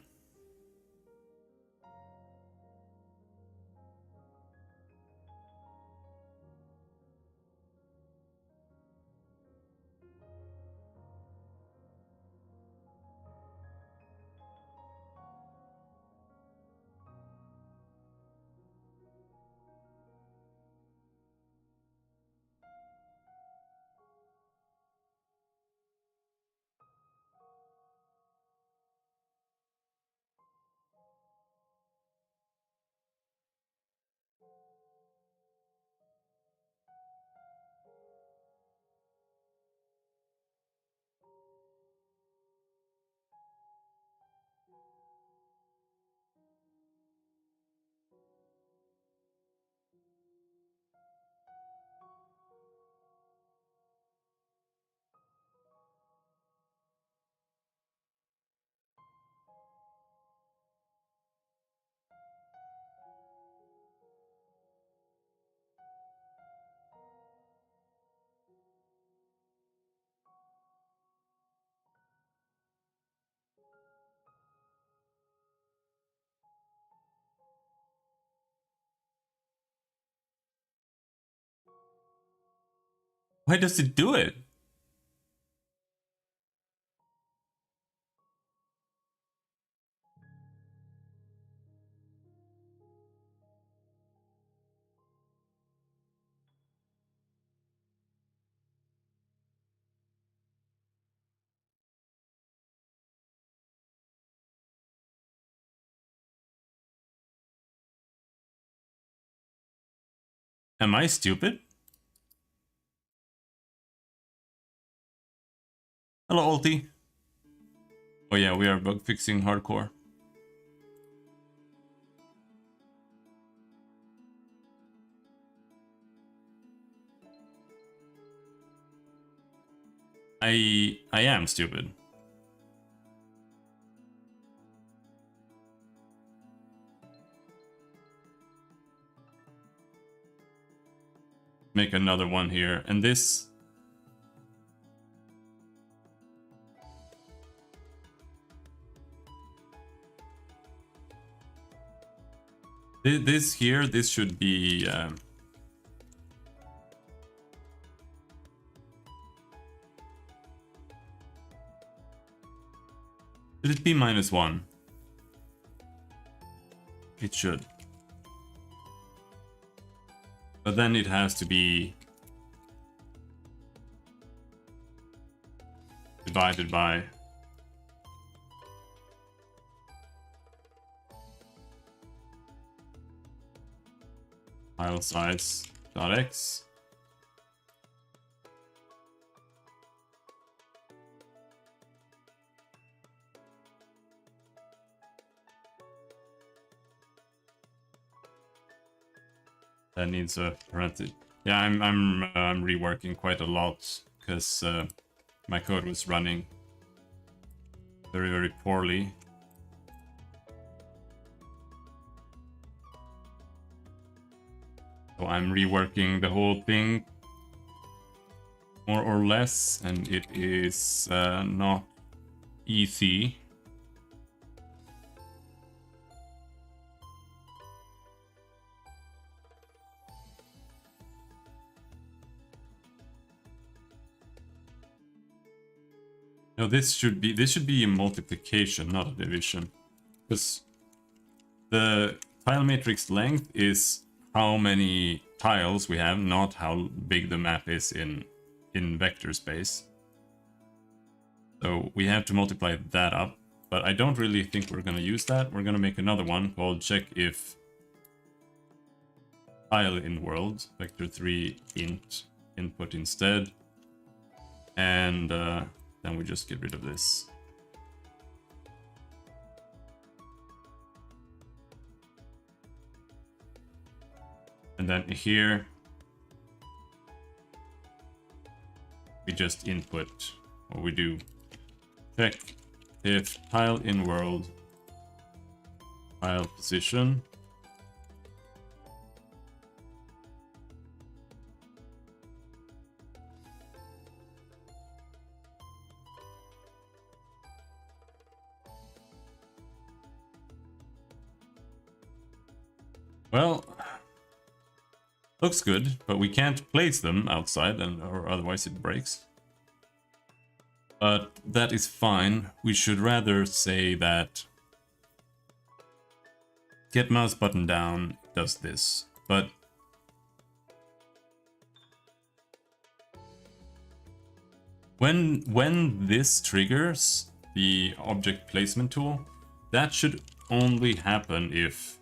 Why does it do it? Am I stupid? Hello, Ulti. Oh yeah, we are bug fixing hardcore. I am stupid. Make another one here, and this. This here, this should be. Should it be -1? It should. But then it has to be divided by file size dot x. That needs a parenthesis. Yeah, I'm reworking quite a lot because my code was running very poorly. So I'm reworking the whole thing more or less, and it is not easy. No, this should be a multiplication, not a division, because the tile matrix length is how many tiles we have, not how big the map is in vector space. So we have to multiply that up, but I don't really think we're going to use that. We're going to make another one called check if tile in world vector3 int input instead, and then we just get rid of this. And then here we just input, or we do check if tile in world tile position well, looks good, but we can't place them outside, or otherwise it breaks. But that is fine. We should rather say that get mouse button down does this, but when this triggers the object placement tool, that should only happen if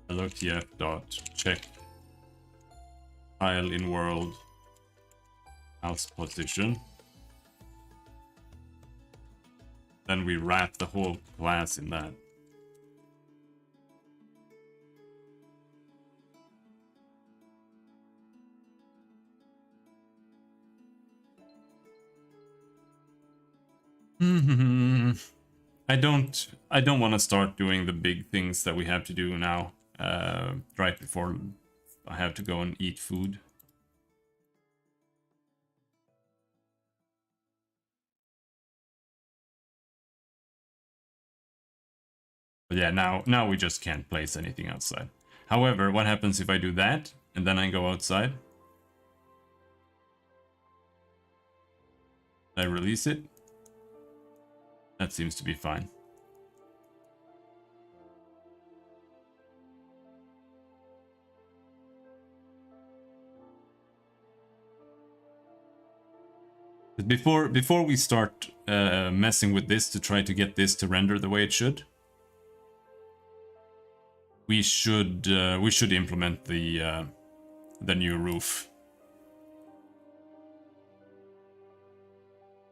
lotf.check tile in world mouse position. Then we wrap the whole class in that. I don't want to start doing the big things that we have to do now, right before I have to go and eat food. But yeah, now we just can't place anything outside. However, what happens if I do that and then I go outside? I release it. That seems to be fine. Before we start messing with this to try to get this to render the way it should, we should implement the new roof.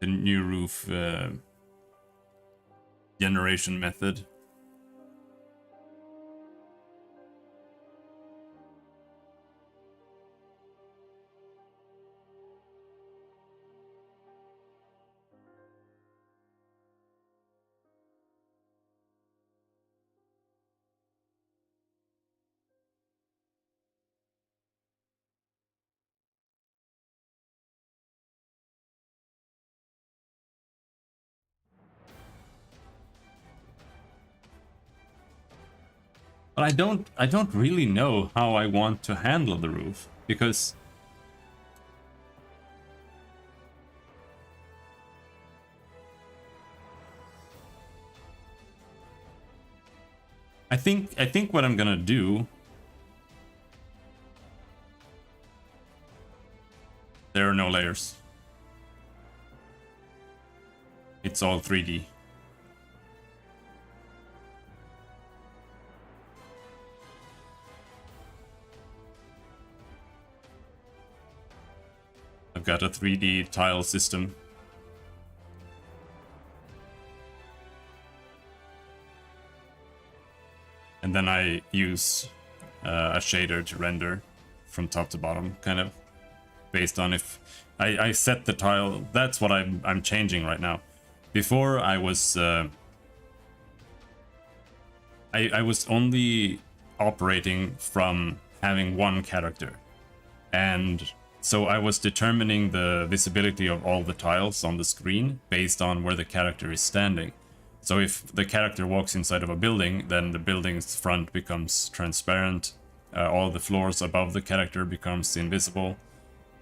The new roof generation method. But I don't really know how I want to handle the roof, because I think what I'm gonna do, there are no layers. It's all 3D. look at a 3D tile system. And then I use a shader to render from top to bottom, kind of based on if I set the tile. That's what I'm changing right now. Before I was I was only operating from having one character, and so I was determining the visibility of all the tiles on the screen based on where the character is standing. So if the character walks inside of a building, then the building's front becomes transparent, all the floors above the character becomes invisible,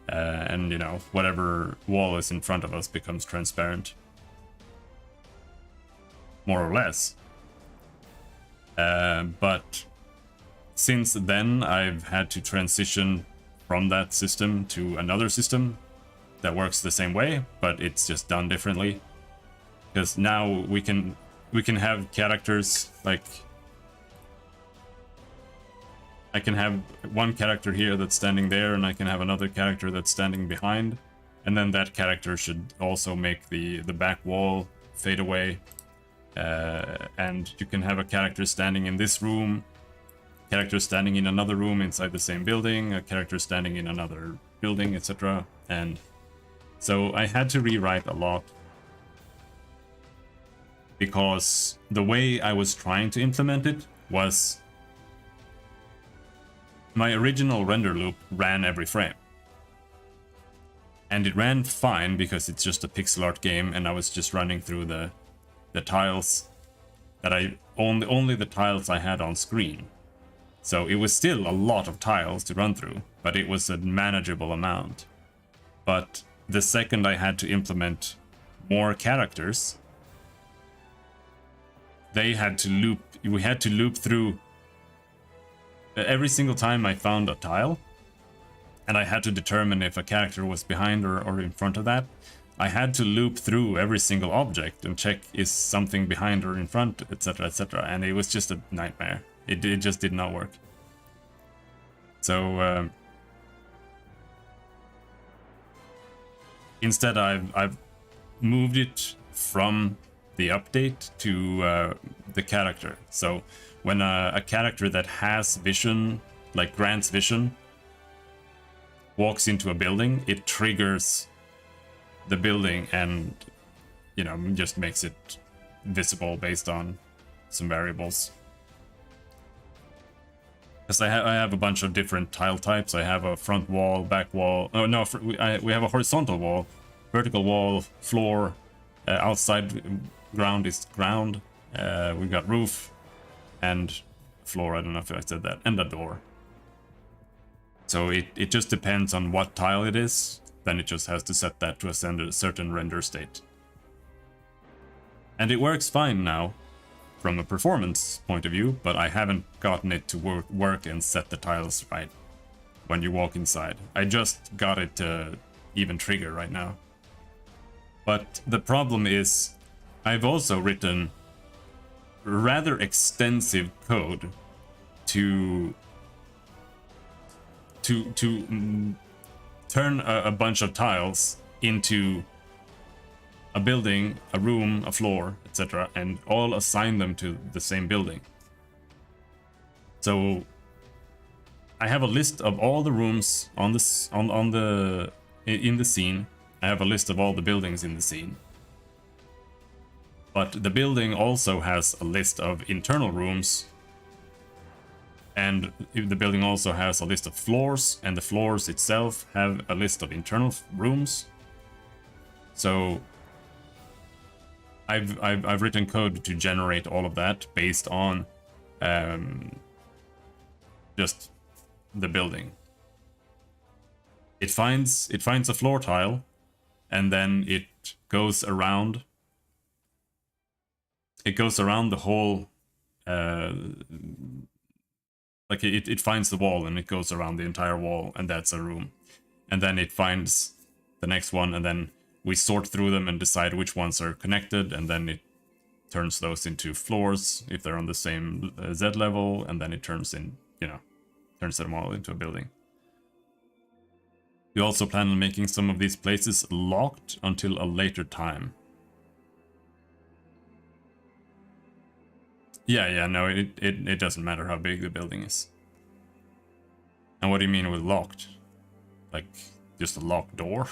and you know, whatever wall is in front of us becomes transparent, more or less. But since then I've had to transition from that system to another system that works the same way, but it's just done differently. Because now we can have characters, like I can have one character here that's standing there, and I can have another character that's standing behind, and then that character should also make the back wall fade away. And you can have a character standing in this room, character standing in another room inside the same building, a character standing in another building, etc. And so I had to rewrite a lot, because the way I was trying to implement it was my original render loop ran every frame. And it ran fine because it's just a pixel art game, and I was just running through the tiles that only the tiles I had on screen. So it was still a lot of tiles to run through, but it was a manageable amount. But the second I had to implement more characters, we had to loop through every single time I found a tile, and I had to determine if a character was behind or in front of that. I had to loop through every single object and check is something behind or in front, etc, etc, and it was just a nightmare. It just did not work. So instead I've moved it from the update to the character. So when a character that has vision, like grants vision, walks into a building, it triggers the building and, you know, just makes it visible based on some variables. Because I have a bunch of different tile types. I have a front wall, back wall. Oh no, we have a horizontal wall, vertical wall, floor, outside ground is ground. We got roof and floor. I don't know if I said that, and a door. So it just depends on what tile it is. Then it just has to set that to a certain render state. And it works fine now from a performance point of view, but I haven't gotten it to work and set the tiles right when you walk inside. I just got it to even trigger right now. But the problem is I've also written rather extensive code to turn a bunch of tiles into a building, a room, a floor, etc., and all assign them to the same building. So I have a list of all the rooms in the scene. I have a list of all the buildings in the scene. But the building also has a list of internal rooms, and the building also has a list of floors, and the floors itself have a list of internal rooms. So I've written code to generate all of that based on just the building. It finds a floor tile, and then it goes around. It goes around the whole. Like it finds the wall and it goes around the entire wall, and that's a room. And then it finds the next one, and then we sort through them and decide which ones are connected, and then it turns those into floors if they're on the same Z level, and then it turns them all into a building. We also plan on making some of these places locked until a later time. Yeah, no, it doesn't matter how big the building is. And what do you mean with locked? Like, just a locked door?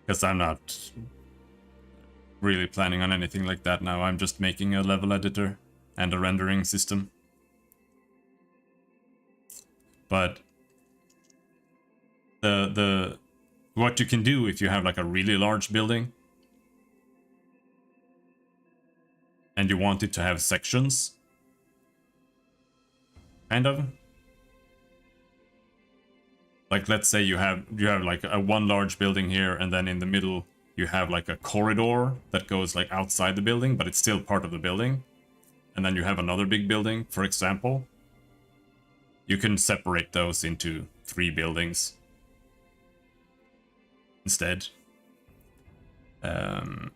Because I'm not really planning on anything like that now. I'm just making a level editor and a rendering system. But what you can do if you have like a really large building and you want it to have sections, kind of. Like, let's say you have like one large building here, and then in the middle you have like a corridor that goes like outside the building, but it's still part of the building. And then you have another big building, for example. You can separate those into 3 buildings instead. But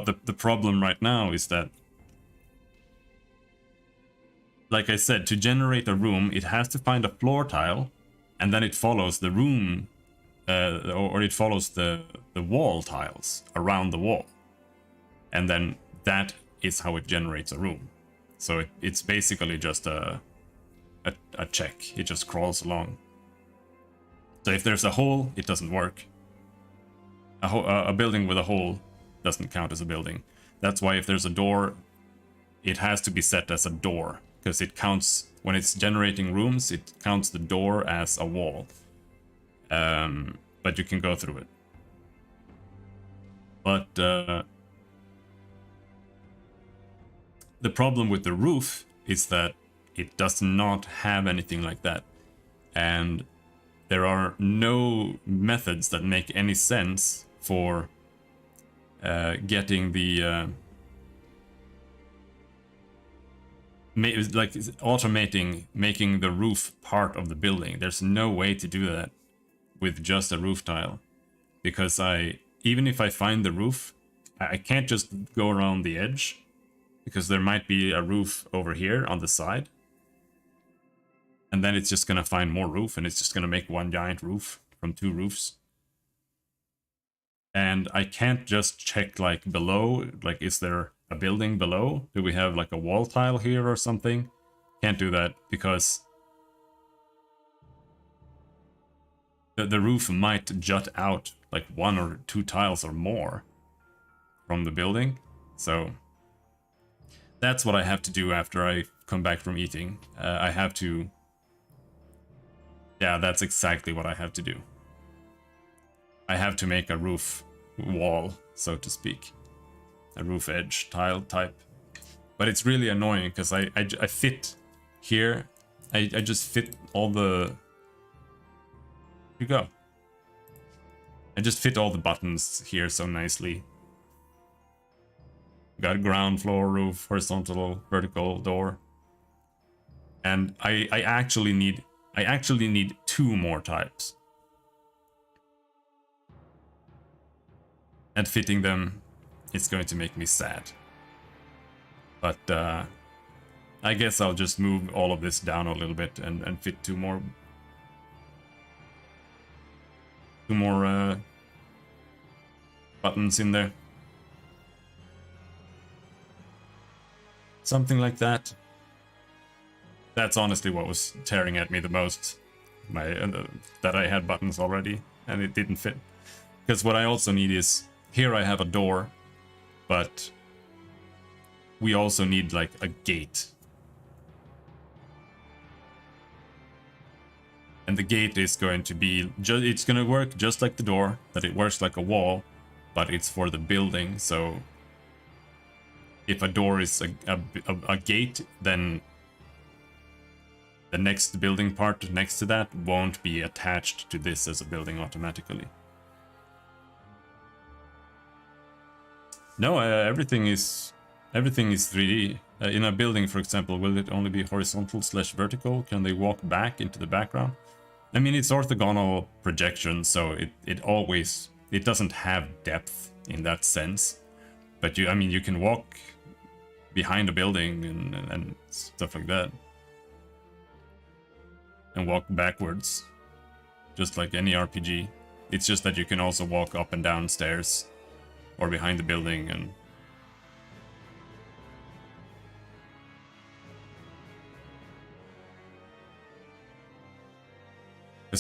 the problem right now is that, like I said, to generate a room, it has to find a floor tile, and then it follows the room, or it follows the wall tiles around the wall. And then that is how it generates a room. So it's basically just a check. It just crawls along. So if there's a hole, it doesn't work. A building with a hole doesn't count as a building. That's why if there's a door, it has to be set as a door, because it counts, when it's generating rooms, it counts the door as a wall. But you can go through it. But the problem with the roof is that it does not have anything like that. And there are no methods that make any sense for getting the like automating, making the roof part of the building. There's no way to do that with just a roof tile, because even if I find the roof, I can't just go around the edge, because there might be a roof over here on the side, and then it's just gonna find more roof, and it's just gonna make one giant roof from 2 roofs. And I can't just check like below, like is there a building below? Do we have like a wall tile here or something? Can't do that, because the roof might jut out like 1 or 2 tiles or more from the building. So that's what I have to do after I come back from eating. I have to... Yeah, that's exactly what I have to do. I have to make a roof wall, so to speak. A roof edge tile type. But it's really annoying, because I fit here. I just fit all the... Here you go. I just fit all the buttons here so nicely. Got a ground floor, roof, horizontal, vertical, door. And I actually need 2 more types. And fitting them is going to make me sad. But I guess I'll just move all of this down a little bit and fit 2 more buttons in there. Something like that. That's honestly what was tearing at me the most. That I had buttons already and it didn't fit. Because what I also need is, here I have a door, but we also need like a gate. And the gate is going to be, it's going to work just like the door, that it works like a wall, but it's for the building. So if a door is a gate, then the next building part next to that won't be attached to this as a building automatically. No, everything is 3D. In a building, for example, will it only be horizontal/vertical? Can they walk back into the background? I mean, it's orthogonal projection, so it always it doesn't have depth in that sense. But I mean, you can walk behind a building and stuff like that. And walk backwards. Just like any RPG. It's just that you can also walk up and down stairs. Or behind the building and...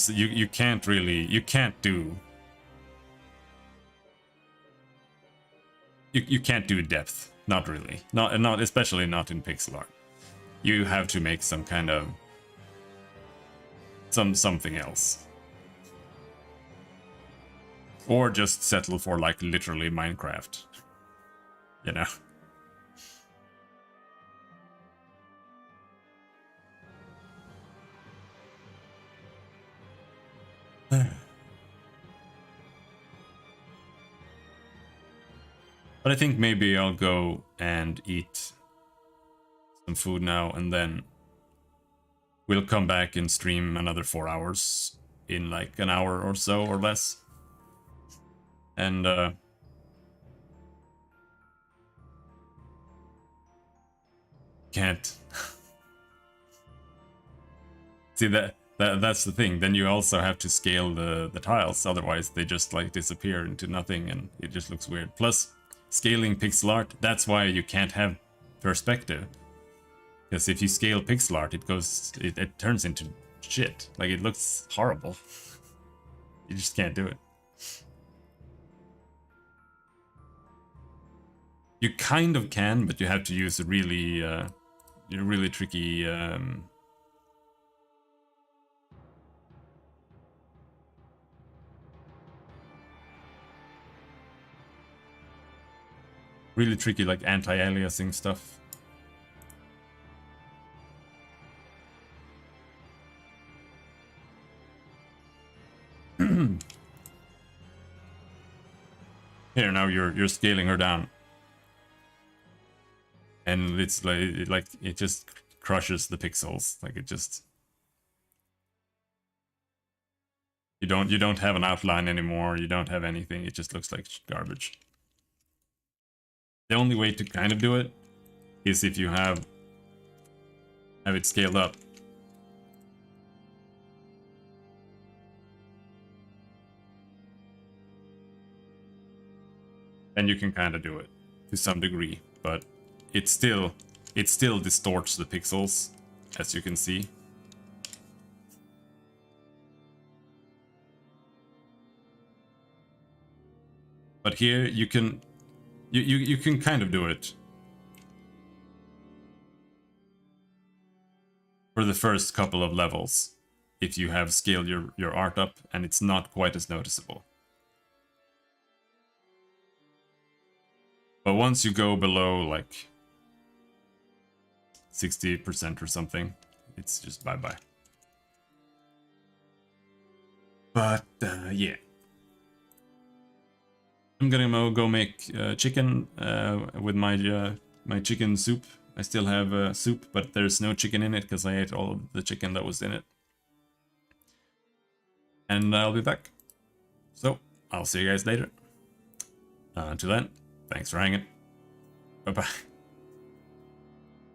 You can't really... You can't do... You can't do depth. Not really. Not especially not in pixel art. You have to make some kind of... something else. Or just settle for like literally Minecraft. You know? But I think maybe I'll go and eat some food now, and then we'll come back and stream another 4 hours in like an hour or so or less. And can't see that's the thing. Then you also have to scale the tiles, otherwise they just like disappear into nothing and it just looks weird. Plus scaling pixel art, that's why you can't have perspective. Because if you scale pixel art, it turns into shit. Like, it looks horrible. You just can't do it. You kind of can, but you have to use a really, really tricky... really tricky, like, anti-aliasing stuff. Here, now you're scaling her down. And it's like it just crushes the pixels. Like, it just... You don't have an outline anymore, you don't have anything, it just looks like garbage. The only way to kind of do it is if you have it scaled up. And you can kind of do it to some degree, but it still distorts the pixels, as you can see. But here you can you can kind of do it for the first couple of levels if you have scaled your art up and it's not quite as noticeable. But once you go below like 60% or something, it's just bye-bye. But yeah. I'm gonna go make chicken with my chicken soup. I still have soup, but there's no chicken in it because I ate all of the chicken that was in it. And I'll be back. So, I'll see you guys later. Until then, thanks for hanging. Bye-bye.